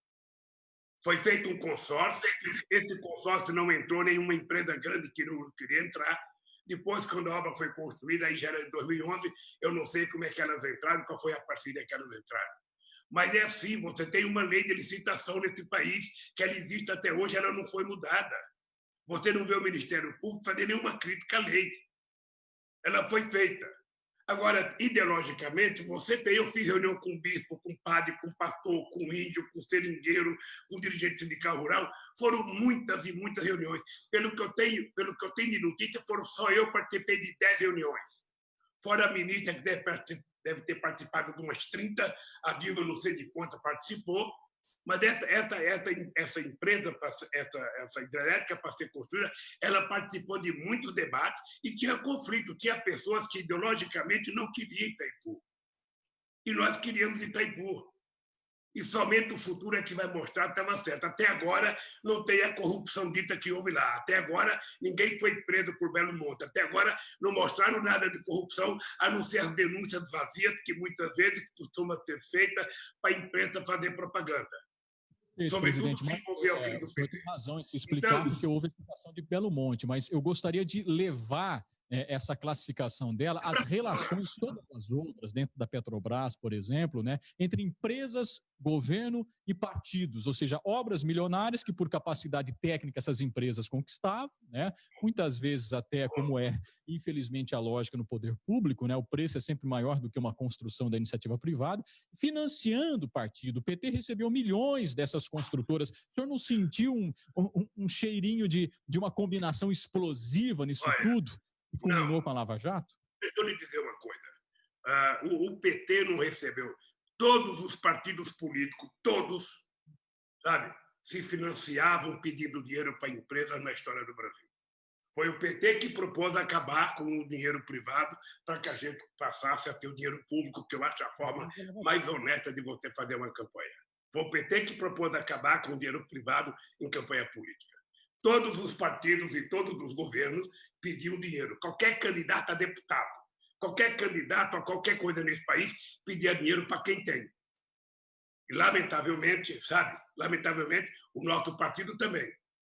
Foi feito um consórcio, esse consórcio não entrou nenhuma empresa grande que não queria entrar. Depois, quando a obra foi construída, aí já era em 2011, eu não sei como é que elas entraram, qual foi a parceria que elas entraram. Mas é assim, você tem uma lei de licitação nesse país, que ela existe até hoje, ela não foi mudada. Você não vê o Ministério Público fazer nenhuma crítica à lei. Ela foi feita. Agora, ideologicamente, eu fiz reunião com o bispo, com o padre, com o pastor, com o índio, com o seringueiro, com o dirigente sindical rural. Foram muitas e muitas reuniões. Pelo que eu tenho de notícia, só eu participei de 10 reuniões. Fora a ministra, que deve ter participado de umas 30, a Dilma, não sei de quantas, participou. Mas essa empresa, essa hidrelétrica para ser construída, ela participou de muitos debates e tinha conflito, tinha pessoas que ideologicamente não queriam Itaipu. E nós queríamos Itaipu. E somente o futuro é que vai mostrar que estava certo. Até agora não tem a corrupção dita que houve lá. Até agora ninguém foi preso por Belo Monte. Até agora não mostraram nada de corrupção, a não ser as denúncias vazias que muitas vezes costumam ser feitas para a imprensa fazer propaganda. Sobretudo se envolver alguém do PT. O senhor tem razão em se explicar porque houve a situação de Belo Monte, mas eu gostaria de levar essa classificação dela às relações todas as outras dentro da Petrobras, por exemplo, né, entre empresas, governo e partidos, ou seja, obras milionárias que por capacidade técnica essas empresas conquistavam, né, muitas vezes até como infelizmente a lógica no poder público, né, o preço é sempre maior do que uma construção da iniciativa privada, financiando o partido. O PT recebeu milhões dessas construtoras. O senhor não sentiu um cheirinho de uma combinação explosiva nisso tudo? E culminou com a Lava Jato? Deixa eu lhe dizer uma coisa. O PT não recebeu. Todos os partidos políticos, todos, sabe, se financiavam pedindo dinheiro para empresas na história do Brasil. Foi o PT que propôs acabar com o dinheiro privado para que a gente passasse a ter o dinheiro público, que eu acho a forma mais honesta de você fazer uma campanha. Foi o PT que propôs acabar com o dinheiro privado em campanha política. Todos os partidos e todos os governos pediam dinheiro. Qualquer candidato a deputado, qualquer candidato a qualquer coisa nesse país pedia dinheiro para quem tem. E, lamentavelmente, o nosso partido também.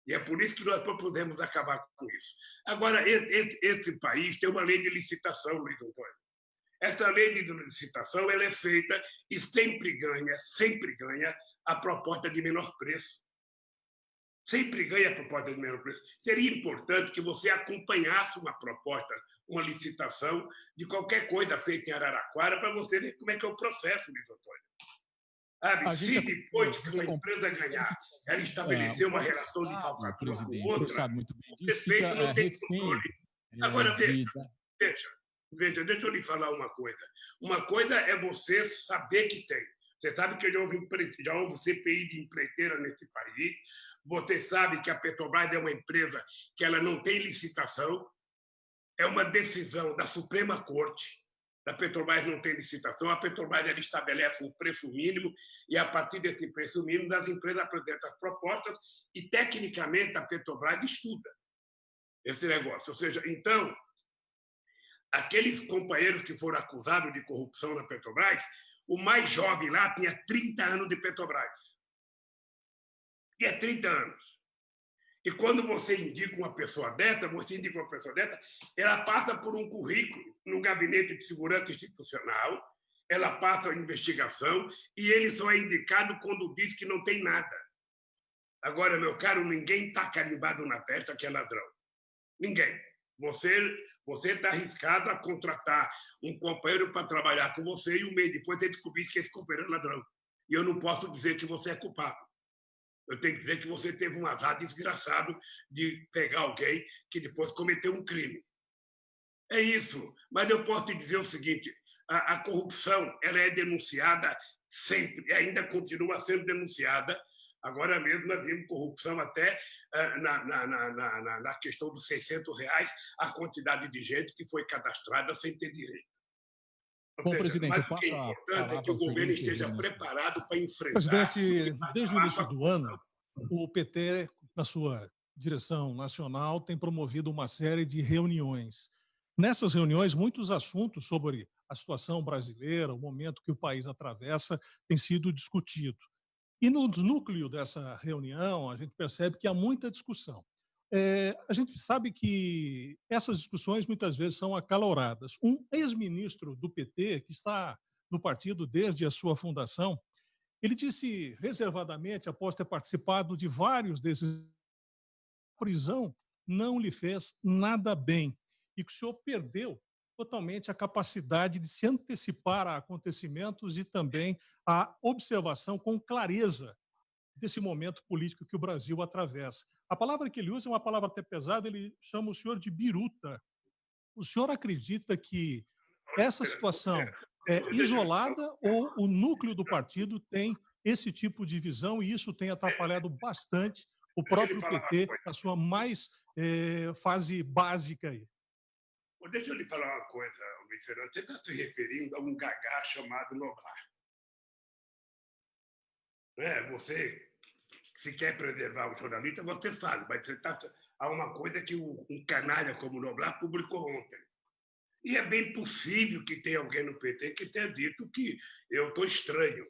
E é por isso que nós propusemos acabar com isso. Agora, esse país tem uma lei de licitação, Luiz Antônio. Essa lei de licitação ela é feita e sempre ganha a proposta de menor preço. Sempre ganha a proposta de menor preço. Seria importante que você acompanhasse uma proposta, uma licitação de qualquer coisa feita em Araraquara para você ver como é que é o processo, Luiz Antônio. Se depois que uma empresa ganhar, ela estabelecer uma relação de favor com outra, sabe muito bem o prefeito não tem controle. Agora, deixa eu lhe falar uma coisa. Uma coisa é você saber que tem. Você sabe que já houve CPI de empreiteira nesse país. Você sabe que a Petrobras é uma empresa que ela não tem licitação. É uma decisão da Suprema Corte. A Petrobras não tem licitação. A Petrobras ela estabelece um preço mínimo e, a partir desse preço mínimo, as empresas apresentam as propostas e, tecnicamente, a Petrobras estuda esse negócio. Ou seja, então, aqueles companheiros que foram acusados de corrupção na Petrobras, o mais jovem lá tinha 30 anos de Petrobras. Tinha 30 anos. E quando você indica uma pessoa dessa, ela passa por um currículo no Gabinete de Segurança Institucional, ela passa a investigação e ele só é indicado quando diz que não tem nada. Agora, meu caro, ninguém está carimbado na testa que é ladrão. Ninguém. Você está arriscado a contratar um companheiro para trabalhar com você e um mês depois você descobrir que esse companheiro é ladrão. E eu não posso dizer que você é culpado. Eu tenho que dizer que você teve um azar desgraçado de pegar alguém que depois cometeu um crime. É isso. Mas eu posso te dizer o seguinte, a corrupção ela é denunciada sempre, e ainda continua sendo denunciada. Agora mesmo nós vimos corrupção até na questão dos R$600, a quantidade de gente que foi cadastrada sem ter direito. Bom, presidente, mas o que é importante é que o governo esteja preparado para enfrentar... Presidente, desde o início do ano, o PT, na sua direção nacional, tem promovido uma série de reuniões. Nessas reuniões, muitos assuntos sobre a situação brasileira, o momento que o país atravessa, têm sido discutidos. E no núcleo dessa reunião, a gente percebe que há muita discussão. A gente sabe que essas discussões muitas vezes são acaloradas. Um ex-ministro do PT, que está no partido desde a sua fundação, ele disse reservadamente, após ter participado de vários desses, a prisão não lhe fez nada bem e que o senhor perdeu totalmente a capacidade de se antecipar a acontecimentos e também a observação com clareza desse momento político que o Brasil atravessa. A palavra que ele usa é uma palavra até pesada, ele chama o senhor de biruta. O senhor acredita que essa situação é isolada ou o núcleo do partido tem esse tipo de visão e isso tem atrapalhado bastante o próprio PT na sua mais fase básica aí? Deixa eu lhe falar uma coisa, Luiz Fernando. Você está se referindo a um gagá chamado Noblar. Você, se quer preservar o jornalista, você fala, mas há uma coisa que um canalha como o Noblar publicou ontem. E é bem possível que tenha alguém no PT que tenha dito que eu estou estranho.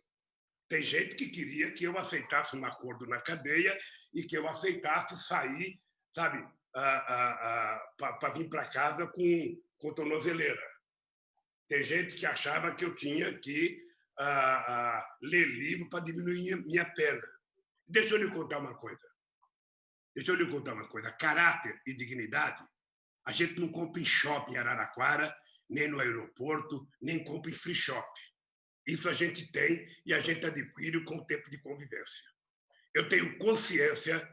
Tem gente que queria que eu aceitasse um acordo na cadeia e que eu aceitasse sair, sabe, para vir para casa com tornozeleira. Tem gente que achava que eu tinha que ler livro para diminuir minha pena. Deixa eu lhe contar uma coisa. Caráter e dignidade, a gente não compra em shopping em Araraquara, nem no aeroporto, nem compra em free shop. Isso a gente tem e a gente adquire com o tempo de convivência. Eu tenho consciência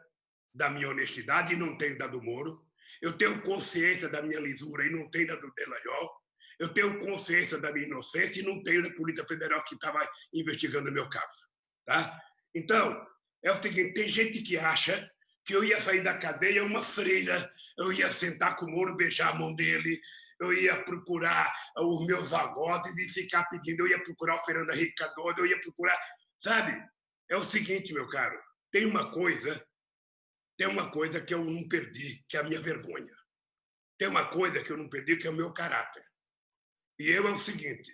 da minha honestidade e não tenho da do Moro. Eu tenho consciência da minha lisura e não tenho da do Delanhol. Eu tenho consciência da minha inocência e não tenho da Polícia Federal que estava investigando o meu caso. Tá? Então, é o seguinte, tem gente que acha que eu ia sair da cadeia uma freira, eu ia sentar com o Moro, beijar a mão dele, eu ia procurar os meus agotes e ficar pedindo, eu ia procurar o Fernando Henrique Cardoso, eu ia procurar... Sabe? É o seguinte, meu caro, tem uma coisa que eu não perdi, que é a minha vergonha. Tem uma coisa que eu não perdi, que é o meu caráter. E é o seguinte,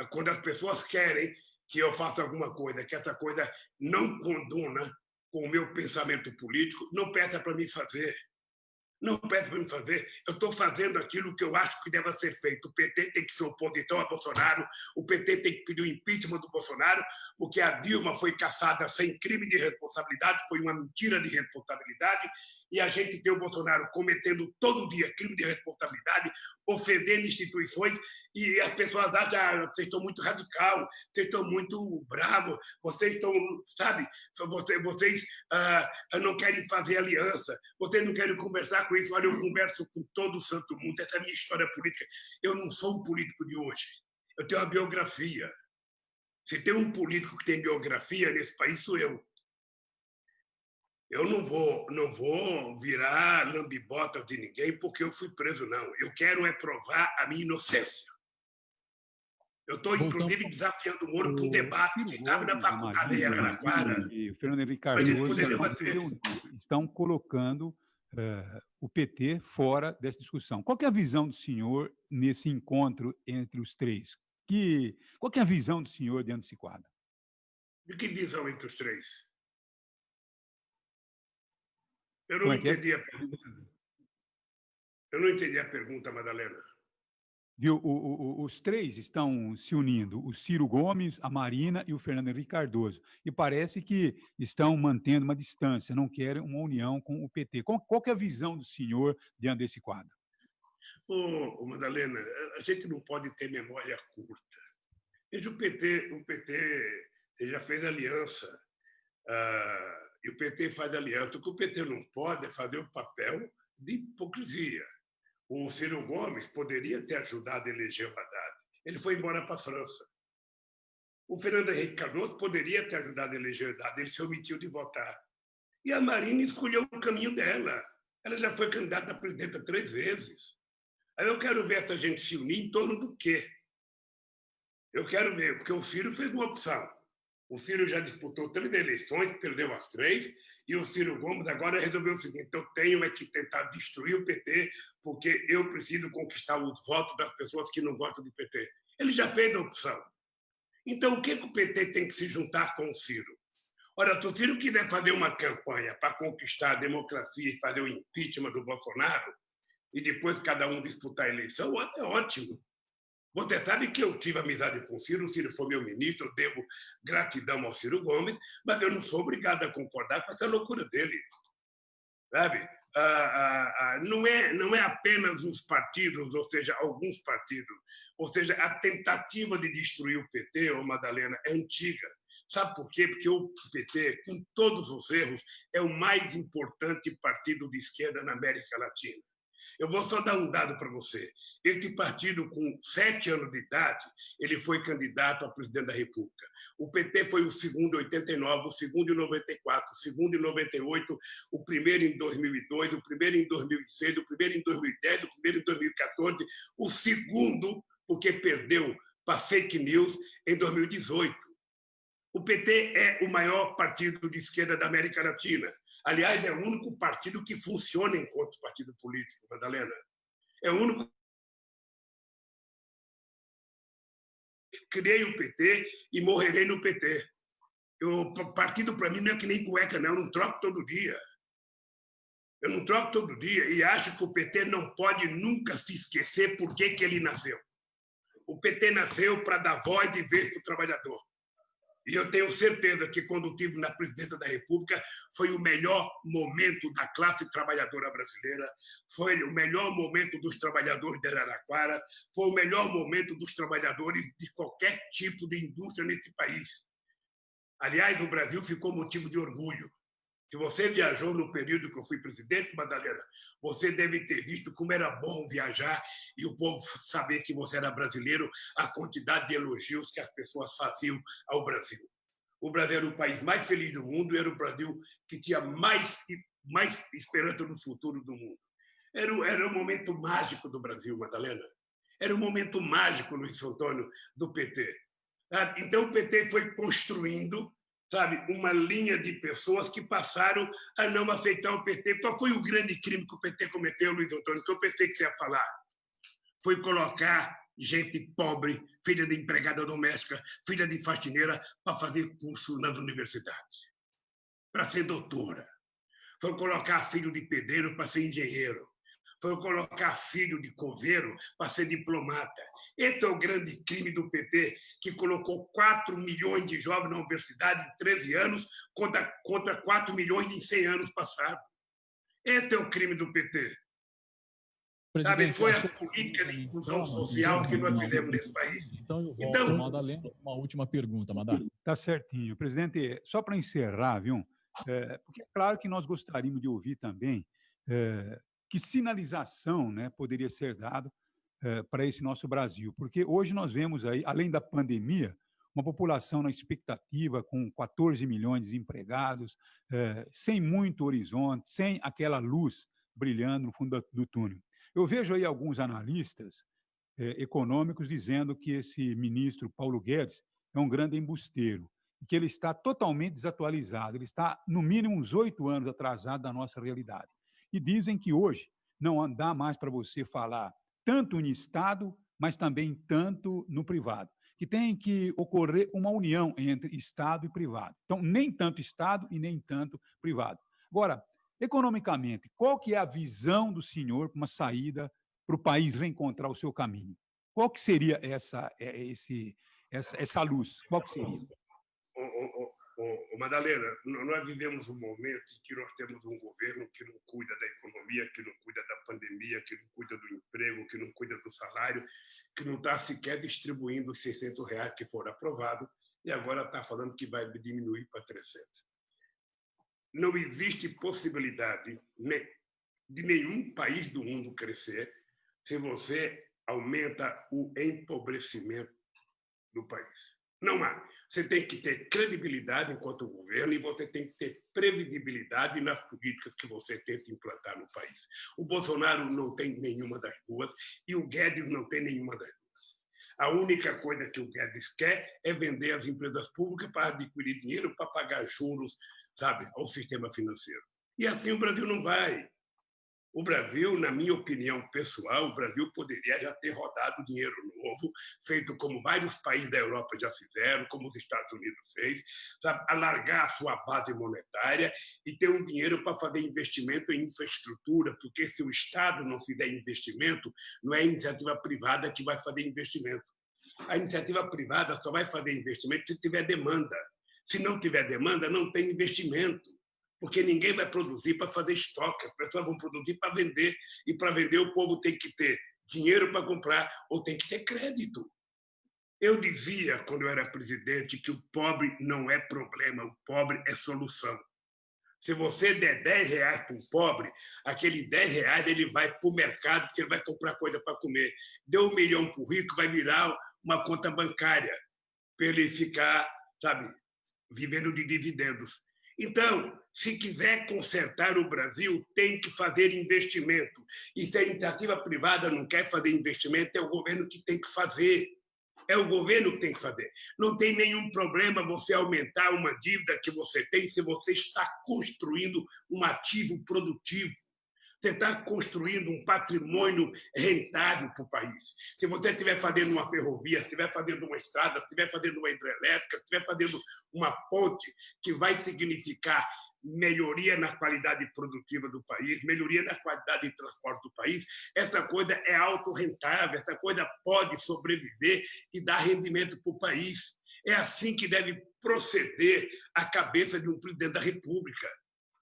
quando as pessoas querem que eu faça alguma coisa, que essa coisa não conduna com o meu pensamento político, não peça para mim fazer. Não peça para me fazer. Eu estou fazendo aquilo que eu acho que deve ser feito. O PT tem que ser oposição a Bolsonaro, o PT tem que pedir o impeachment do Bolsonaro, porque a Dilma foi caçada sem crime de responsabilidade, foi uma mentira de responsabilidade, e a gente tem o Bolsonaro cometendo todo dia crime de responsabilidade, ofendendo instituições, e as pessoas acham, vocês estão muito radical, vocês estão muito bravos, vocês estão, sabe, vocês não querem fazer aliança, vocês não querem conversar com isso. Olha, eu converso com todo o santo mundo, essa é a minha história política. Eu não sou um político de hoje, eu tenho uma biografia. Se tem um político que tem biografia nesse país, sou eu. Eu não vou virar lambibotas de ninguém porque eu fui preso, não. Eu quero é provar a minha inocência. Eu estou, inclusive, desafiando o Moro para um debate, quem sabe, na faculdade de Araraquara. E o Fernando Henrique Cardoso estão colocando o PT fora dessa discussão. Qual que é a visão do senhor nesse encontro entre os três? Qual que é a visão do senhor dentro desse quadro? De que visão entre os três? Eu não entendi a pergunta. Eu não entendi a pergunta, Madalena. Viu? Os três estão se unindo, o Ciro Gomes, a Marina e o Fernando Henrique Cardoso. E parece que estão mantendo uma distância, não querem uma união com o PT. Qual que é a visão do senhor diante desse quadro? Madalena, a gente não pode ter memória curta. Veja, o PT já fez aliança, e o PT faz aliança. O que o PT não pode é fazer o papel de hipocrisia. O Ciro Gomes poderia ter ajudado a eleger o Haddad. Ele foi embora para a França. O Fernando Henrique Cardoso poderia ter ajudado a eleger o Haddad, ele se omitiu de votar. E a Marina escolheu o caminho dela. Ela já foi candidata a presidenta 3 vezes. Aí eu quero ver essa gente se unir em torno do quê? Eu quero ver, porque o Ciro fez uma opção. O Ciro já disputou 3 eleições, perdeu as 3, e o Ciro Gomes agora resolveu o seguinte: eu tenho que tentar destruir o PT, porque eu preciso conquistar os votos das pessoas que não gostam do PT. Ele já fez a opção. Então, o que o PT tem que se juntar com o Ciro? Ora, se o Ciro quiser fazer uma campanha para conquistar a democracia e fazer o impeachment do Bolsonaro, e depois cada um disputar a eleição, é ótimo. Você sabe que eu tive amizade com o Ciro foi meu ministro, eu devo gratidão ao Ciro Gomes, mas eu não sou obrigado a concordar com essa loucura dele. Sabe? Não é apenas os partidos, ou seja, alguns partidos, ou seja, a tentativa de destruir o PT, Madalena, é antiga. Sabe por quê? Porque o PT, com todos os erros, é o mais importante partido de esquerda na América Latina. Eu vou só dar um dado para você. Esse partido, com 7 anos de idade, ele foi candidato a presidente da República. O PT foi o segundo em 89, o segundo em 94, o segundo em 98, o primeiro em 2002, o primeiro em 2006, o primeiro em 2010, o primeiro em 2014, o segundo, porque perdeu para fake news, em 2018. O PT é o maior partido de esquerda da América Latina. Aliás, é o único partido que funciona enquanto partido político, Madalena. É o único. Criei o PT e morrerei no PT. O partido, para mim, não é que nem cueca, não. Eu não troco todo dia. Eu não troco todo dia e acho que o PT não pode nunca se esquecer por que ele nasceu. O PT nasceu para dar voz e vez para o trabalhador. E eu tenho certeza que, quando estive na presidência da República, foi o melhor momento da classe trabalhadora brasileira, foi o melhor momento dos trabalhadores de Araraquara, foi o melhor momento dos trabalhadores de qualquer tipo de indústria nesse país. Aliás, o Brasil ficou motivo de orgulho. Se você viajou no período que eu fui presidente, Madalena, você deve ter visto como era bom viajar e o povo saber que você era brasileiro, a quantidade de elogios que as pessoas faziam ao Brasil. O Brasil era o país mais feliz do mundo, era o Brasil que tinha mais esperança no futuro do mundo. Era um momento mágico do Brasil, Madalena. Era um momento mágico, Luiz Antônio, do PT. Então, o PT foi construindo, sabe, uma linha de pessoas que passaram a não aceitar o PT. Qual foi o grande crime que o PT cometeu, Luiz Antônio, que eu pensei que você ia falar? Foi colocar gente pobre, filha de empregada doméstica, filha de faxineira, para fazer curso nas universidades, para ser doutora. Foi colocar filho de pedreiro para ser engenheiro. Foi colocar filho de coveiro para ser diplomata. Esse é o grande crime do PT, que colocou 4 milhões de jovens na universidade em 13 anos contra 4 milhões em 100 anos passados. Esse é o crime do PT. Sabe, foi a política de inclusão social que nós fizemos nesse país. Então, eu volto ao Madalena, uma última pergunta, Madalena. Tá certinho. Presidente, só para encerrar, viu? Porque é claro que nós gostaríamos de ouvir também que sinalização, né, poderia ser dada para esse nosso Brasil. Porque hoje nós vemos aí, além da pandemia, uma população na expectativa, com 14 milhões de desempregados, sem muito horizonte, sem aquela luz brilhando no fundo do túnel. Eu vejo aí alguns analistas econômicos dizendo que esse ministro Paulo Guedes é um grande embusteiro, que ele está totalmente desatualizado, ele está, no mínimo, uns 8 anos atrasado da nossa realidade. E dizem que hoje não dá mais para você falar tanto no Estado, mas também tanto no privado, que tem que ocorrer uma união entre Estado e privado. Então, nem tanto Estado e nem tanto privado. Agora, economicamente, qual que é a visão do senhor para uma saída para o país reencontrar o seu caminho? Qual que seria essa luz? Qual que seria? Madalena, nós vivemos um momento em que nós temos um governo que não cuida da economia, que não cuida da pandemia, que não cuida do emprego, que não cuida do salário, que não está sequer distribuindo os R$600 que foram aprovados e agora está falando que vai diminuir para 300. Não existe possibilidade de nenhum país do mundo crescer se você aumenta o empobrecimento do país. Não há. Você tem que ter credibilidade enquanto governo e você tem que ter previsibilidade nas políticas que você tenta implantar no país. O Bolsonaro não tem nenhuma das duas e o Guedes não tem nenhuma das duas. A única coisa que o Guedes quer é vender as empresas públicas para adquirir dinheiro, para pagar juros, sabe, ao sistema financeiro. E assim o Brasil não vai. O Brasil, na minha opinião pessoal, o Brasil poderia já ter rodado dinheiro novo, feito como vários países da Europa já fizeram, como os Estados Unidos fez, sabe? Alargar a sua base monetária e ter um dinheiro para fazer investimento em infraestrutura, porque se o Estado não fizer investimento, não é a iniciativa privada que vai fazer investimento. A iniciativa privada só vai fazer investimento se tiver demanda. Se não tiver demanda, não tem investimento. Porque ninguém vai produzir para fazer estoque, as pessoas vão produzir para vender, e para vender o povo tem que ter dinheiro para comprar ou tem que ter crédito. Eu dizia, quando eu era presidente, que o pobre não é problema, o pobre é solução. Se você der R$10 para um pobre, aquele R$10 ele vai para o mercado, porque ele vai comprar coisa para comer. Deu R$1 milhão para o rico, vai virar uma conta bancária, para ele ficar, sabe, vivendo de dividendos. Então, se quiser consertar o Brasil, tem que fazer investimento. E se a iniciativa privada não quer fazer investimento, é o governo que tem que fazer. É o governo que tem que fazer. Não tem nenhum problema você aumentar uma dívida que você tem se você está construindo um ativo produtivo. Você está construindo um patrimônio rentável para o país. Se você estiver fazendo uma ferrovia, se estiver fazendo uma estrada, se estiver fazendo uma hidrelétrica, se estiver fazendo uma ponte que vai significar melhoria na qualidade produtiva do país, melhoria na qualidade de transporte do país, essa coisa é autorrentável, essa coisa pode sobreviver e dar rendimento para o país. É assim que deve proceder a cabeça de um presidente da República.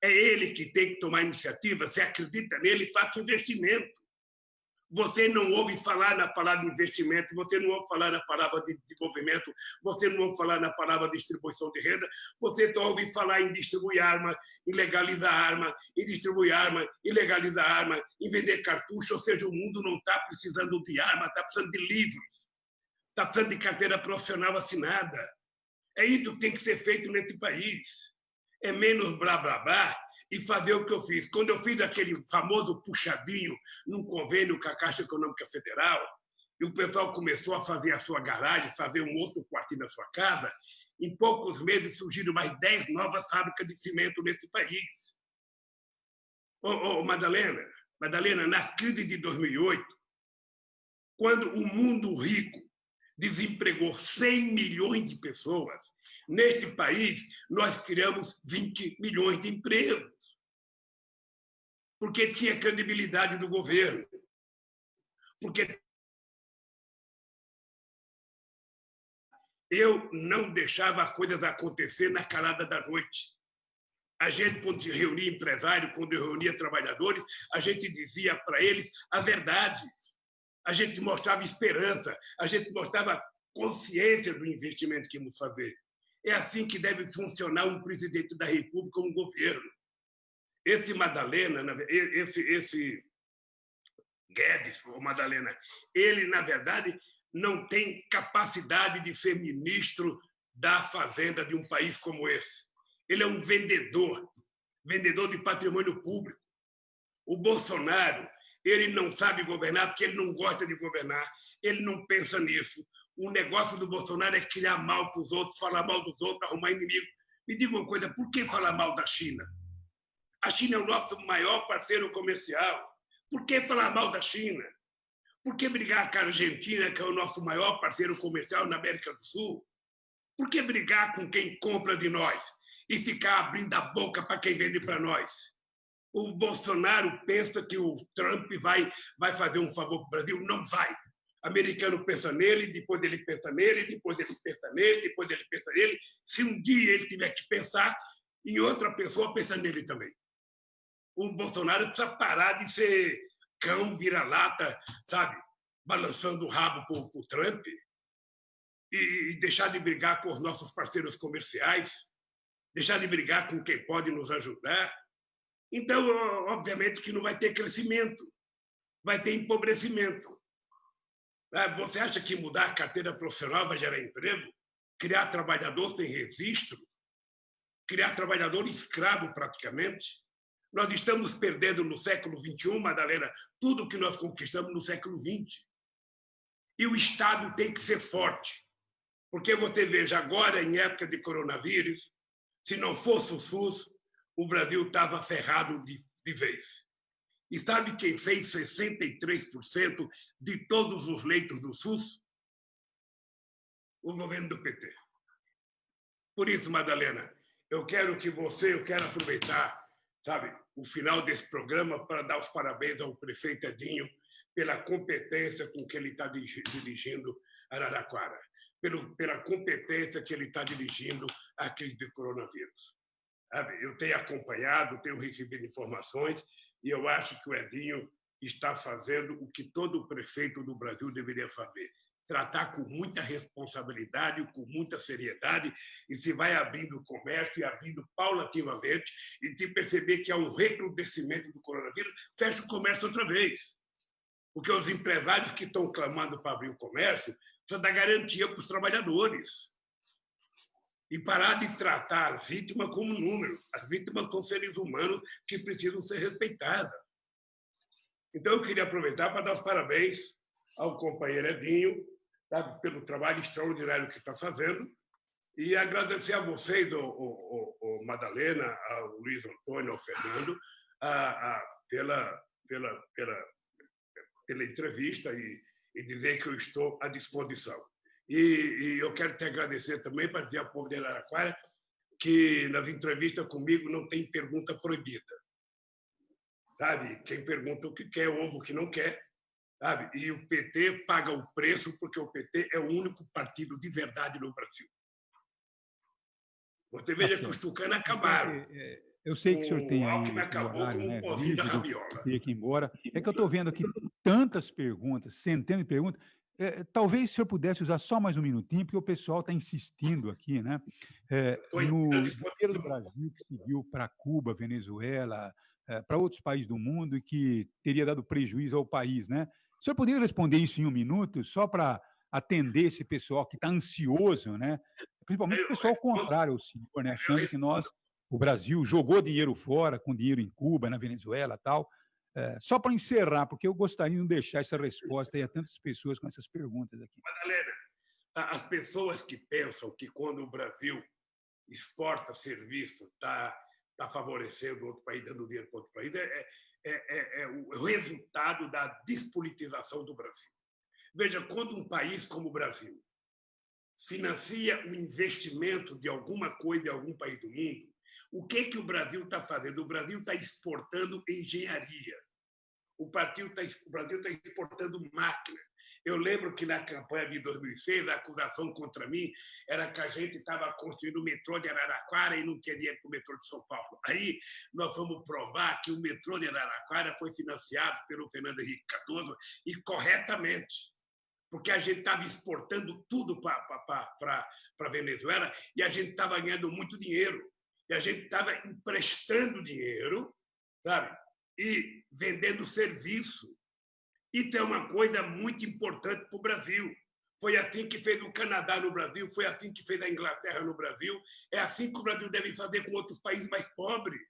É ele que tem que tomar iniciativa, você acredita nele, faça investimento. Você não ouve falar na palavra investimento, você não ouve falar na palavra de desenvolvimento, você não ouve falar na palavra distribuição de renda, você só ouve falar em distribuir arma, em legalizar arma, em distribuir arma, em legalizar arma, em vender cartucho, ou seja, o mundo não está precisando de arma, está precisando de livros, está precisando de carteira profissional assinada. É isso que tem que ser feito nesse país. É menos blá, blá, blá e fazer o que eu fiz. Quando eu fiz aquele famoso puxadinho num convênio com a Caixa Econômica Federal, e o pessoal começou a fazer a sua garagem, fazer um outro quartinho na sua casa, em poucos meses surgiram mais 10 novas fábricas de cimento nesse país. Madalena, na crise de 2008, quando o mundo rico desempregou 100 milhões de pessoas, neste país nós criamos 20 milhões de empregos, porque tinha credibilidade do governo, porque eu não deixava as coisas acontecer na calada da noite. A gente, quando se reunia empresário, quando reunia trabalhadores, a gente dizia para eles a verdade. A gente mostrava esperança, a gente mostrava consciência do investimento que íamos fazer. É assim que deve funcionar um presidente da República, um governo. Esse Madalena, esse Guedes, ou Madalena, ele, na verdade, não tem capacidade de ser ministro da Fazenda de um país como esse. Ele é um vendedor de patrimônio público. O Bolsonaro, ele não sabe governar porque ele não gosta de governar, ele não pensa nisso. O negócio do Bolsonaro é criar mal para os outros, falar mal dos outros, arrumar inimigo. Me diga uma coisa, por que falar mal da China? A China é o nosso maior parceiro comercial. Por que falar mal da China? Por que brigar com a Argentina, que é o nosso maior parceiro comercial na América do Sul? Por que brigar com quem compra de nós e ficar abrindo a boca para quem vende para nós? O Bolsonaro pensa que o Trump vai fazer um favor para o Brasil? Não vai. americano pensa nele, depois ele pensa nele, depois ele pensa nele, depois ele pensa nele. Se um dia ele tiver que pensar em outra pessoa, pensa nele também. O Bolsonaro precisa parar de ser cão vira-lata, sabe, balançando o rabo para o Trump e deixar de brigar com os nossos parceiros comerciais, deixar de brigar com quem pode nos ajudar. Então, obviamente que não vai ter crescimento, vai ter empobrecimento. Você acha que mudar a carteira profissional vai gerar emprego? Criar trabalhador sem registro? Criar trabalhador escravo, praticamente? Nós estamos perdendo no século XXI, Madalena, tudo que nós conquistamos no século XX. E o Estado tem que ser forte. Porque você veja, agora, em época de coronavírus, se não fosse o SUS, o Brasil estava ferrado de vez. E sabe quem fez 63% de todos os leitos do SUS? O governo do PT. Por isso, Madalena, eu quero aproveitar, sabe, o final desse programa para dar os parabéns ao prefeito Edinho pela competência com que ele está dirigindo Araraquara, pela competência que ele está dirigindo a crise do coronavírus. Sabe, eu tenho acompanhado, tenho recebido informações, e eu acho que o Edinho está fazendo o que todo prefeito do Brasil deveria fazer: tratar com muita responsabilidade, com muita seriedade, e se vai abrindo o comércio e abrindo paulatinamente, e se perceber que há um recrudescimento do coronavírus, fecha o comércio outra vez. Porque os empresários que estão clamando para abrir o comércio precisam dar garantia para os trabalhadores. E parar de tratar a vítima como número. As vítimas são seres humanos que precisam ser respeitadas. Então, eu queria aproveitar para dar os parabéns ao companheiro Edinho, sabe, pelo trabalho extraordinário que está fazendo, e agradecer a vocês, Madalena, ao Luiz Antônio, ao Fernando, pela entrevista e dizer que eu estou à disposição. E eu quero te agradecer também para dizer ao povo de Araraquara que nas entrevistas comigo não tem pergunta proibida. Sabe? Quem pergunta o que quer, ouve o que não quer. Sabe? E o PT paga o preço porque o PT é o único partido de verdade no Brasil. Você veja que os tucanos acabaram. Eu sei que o senhor tem aí Alckmin acabou horário, como né, um povinho da rígido, rabiola. teria que ir embora. É que eu estou vendo aqui tantas perguntas, centenas de perguntas. Talvez o senhor pudesse usar só mais um minutinho, porque o pessoal está insistindo aqui, né? No dinheiro do Brasil que seguiu para Cuba, Venezuela, para outros países do mundo e que teria dado prejuízo ao país, né? O senhor poderia responder isso em um minuto, só para atender esse pessoal que está ansioso, né? Principalmente o pessoal contrário ao senhor, né? Achando que o Brasil jogou dinheiro fora, com dinheiro em Cuba, na Venezuela e tal. Só para encerrar, porque eu gostaria de não deixar essa resposta aí a tantas pessoas com essas perguntas aqui. Madalena, as pessoas que pensam que quando o Brasil exporta serviço, está favorecendo outro país, dando dinheiro para outro país, é o resultado da despolitização do Brasil. Veja, quando um país como o Brasil financia o investimento de alguma coisa em algum país do mundo, o que o Brasil está fazendo? O Brasil está exportando engenharia. O Brasil está exportando máquina. Eu lembro que na campanha de 2006, a acusação contra mim era que a gente estava construindo o metrô de Araraquara e não queria ir para o metrô de São Paulo. Aí nós fomos provar que o metrô de Araraquara foi financiado pelo Fernando Henrique Cardoso e corretamente, porque a gente estava exportando tudo para a Venezuela e a gente estava ganhando muito dinheiro. E a gente estava emprestando dinheiro, sabe? E vendendo serviço. Isso é uma coisa muito importante para o Brasil. Foi assim que fez o Canadá no Brasil, foi assim que fez a Inglaterra no Brasil, é assim que o Brasil deve fazer com outros países mais pobres.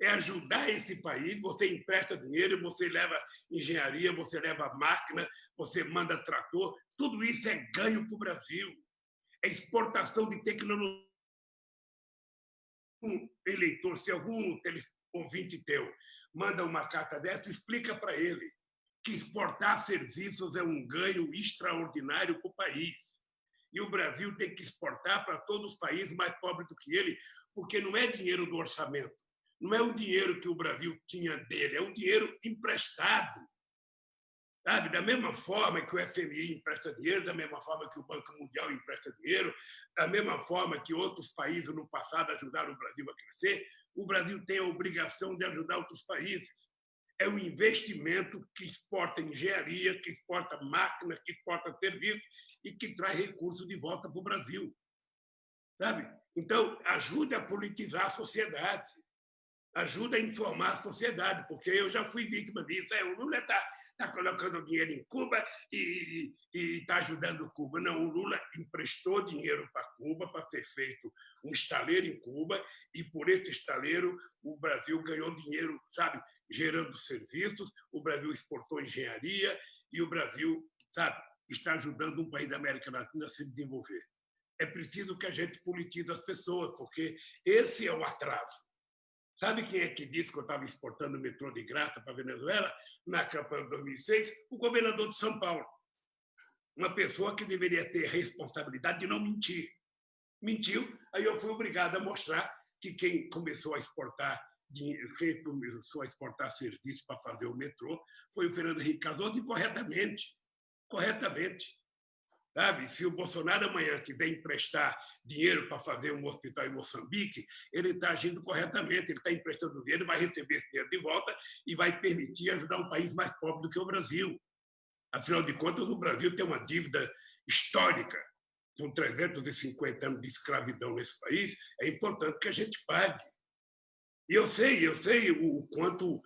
É ajudar esse país, você empresta dinheiro, você leva engenharia, você leva máquina, você manda trator, tudo isso é ganho para o Brasil. É exportação de tecnologia. Um eleitor, se algum ouvinte teu manda uma carta dessa, explica para ele que exportar serviços é um ganho extraordinário para o país. E o Brasil tem que exportar para todos os países mais pobres do que ele, porque não é dinheiro do orçamento, não é o dinheiro que o Brasil tinha dele, é um dinheiro emprestado. Sabe? Da mesma forma que o FMI empresta dinheiro, da mesma forma que o Banco Mundial empresta dinheiro, da mesma forma que outros países no passado ajudaram o Brasil a crescer, o Brasil tem a obrigação de ajudar outros países. É um investimento que exporta engenharia, que exporta máquina, que exporta serviço e que traz recursos de volta para o Brasil. Sabe? Então, ajuda a politizar a sociedade, ajuda a informar a sociedade, porque eu já fui vítima disso. O Lula está colocando dinheiro em Cuba e está ajudando Cuba. Não, o Lula emprestou dinheiro para Cuba para ser feito um estaleiro em Cuba e, por esse estaleiro, o Brasil ganhou dinheiro, sabe, gerando serviços, o Brasil exportou engenharia e o Brasil, sabe, está ajudando um país da América Latina a se desenvolver. É preciso que a gente politize as pessoas, porque esse é o atraso. Sabe quem é que disse que eu estava exportando metrô de graça para a Venezuela na campanha de 2006? O governador de São Paulo. Uma pessoa que deveria ter a responsabilidade de não mentir. Mentiu, aí eu fui obrigado a mostrar que quem começou a exportar serviços para fazer o metrô foi o Fernando Henrique Cardoso, e corretamente. Sabe? Se o Bolsonaro amanhã quiser emprestar dinheiro para fazer um hospital em Moçambique, ele está agindo corretamente, ele está emprestando dinheiro, vai receber esse dinheiro de volta e vai permitir ajudar um país mais pobre do que o Brasil. Afinal de contas, o Brasil tem uma dívida histórica, com 350 anos de escravidão nesse país, é importante que a gente pague. E eu sei o quanto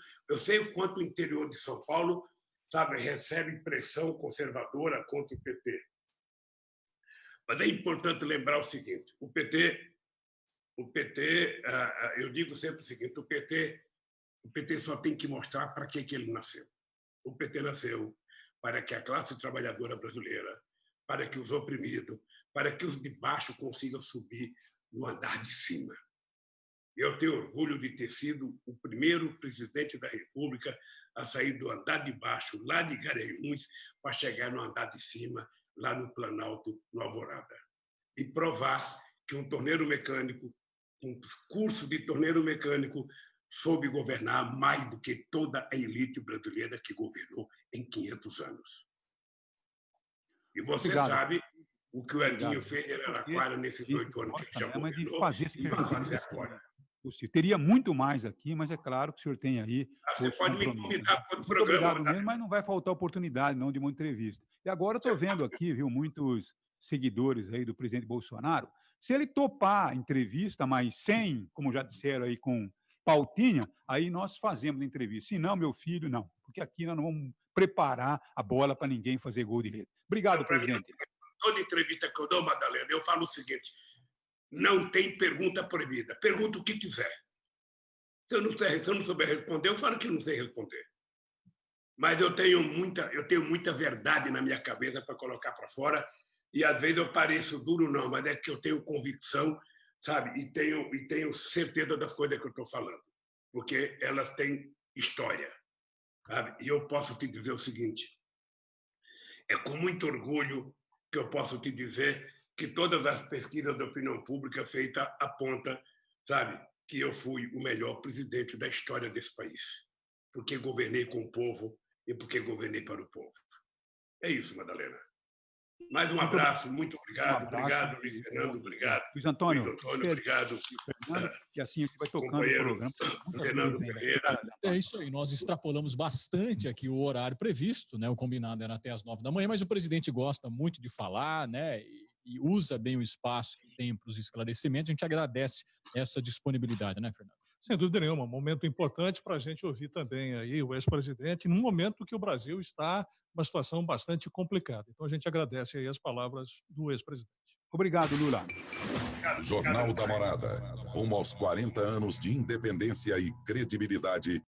o interior de São Paulo, sabe, recebe pressão conservadora contra o PT. Mas é importante lembrar o seguinte: o PT, eu digo sempre o seguinte: o PT só tem que mostrar para que ele nasceu. O PT nasceu para que a classe trabalhadora brasileira, para que os oprimidos, para que os de baixo consigam subir no andar de cima. Eu tenho orgulho de ter sido o primeiro presidente da República a sair do andar de baixo, lá de Garanhuns, para chegar no andar de cima, lá no Planalto, no Alvorada, e provar que um torneiro mecânico, um curso de torneiro mecânico, soube governar mais do que toda a elite brasileira que governou em 500 anos. E você sabe o que o Edinho fez em Araraquara nesses 8 anos que ele já governou e vai fazer agora. Teria muito mais aqui, mas é claro que o senhor tem aí... Você pode me convidar para outro programa. Obrigado mesmo, mas não vai faltar oportunidade, não, de uma entrevista. E agora eu estou vendo aqui, viu, muitos seguidores aí do presidente Bolsonaro. Se ele topar a entrevista, mas sem, como já disseram aí, com pautinha, aí nós fazemos a entrevista. Se não, meu filho, não. Porque aqui nós não vamos preparar a bola para ninguém fazer gol de letra. Obrigado, presidente. Toda entrevista que eu dou, Madalena, eu falo o seguinte: não tem pergunta proibida. Pergunta o que quiser. Se eu não souber responder, eu falo que não sei responder. Mas eu tenho muita verdade na minha cabeça para colocar para fora, e às vezes eu pareço duro, não, mas é que eu tenho convicção, sabe? E tenho certeza das coisas que eu estou falando, porque elas têm história, sabe? E eu posso te dizer o seguinte: é com muito orgulho que eu posso te dizer que todas as pesquisas de opinião pública feitas apontam, sabe, que eu fui o melhor presidente da história desse país, porque governei com o povo e porque governei para o povo. É isso, Madalena. Mais um abraço, muito obrigado. Obrigado, Luiz Fernando, obrigado. Luiz Antônio, obrigado. Que assim a gente vai tocando o programa. Fernando Ferreira. É isso aí, nós extrapolamos bastante aqui o horário previsto, né? O combinado era até as 9 da manhã, mas o presidente gosta muito de falar, né? E usa bem o espaço que tem para os esclarecimentos. A gente agradece essa disponibilidade, né, Fernando? Sem dúvida nenhuma, um momento importante para a gente ouvir também aí o ex-presidente, num momento que o Brasil está numa situação bastante complicada. Então a gente agradece aí as palavras do ex-presidente. Obrigado, Lula. Jornal da Morada, rumo aos 40 anos de independência e credibilidade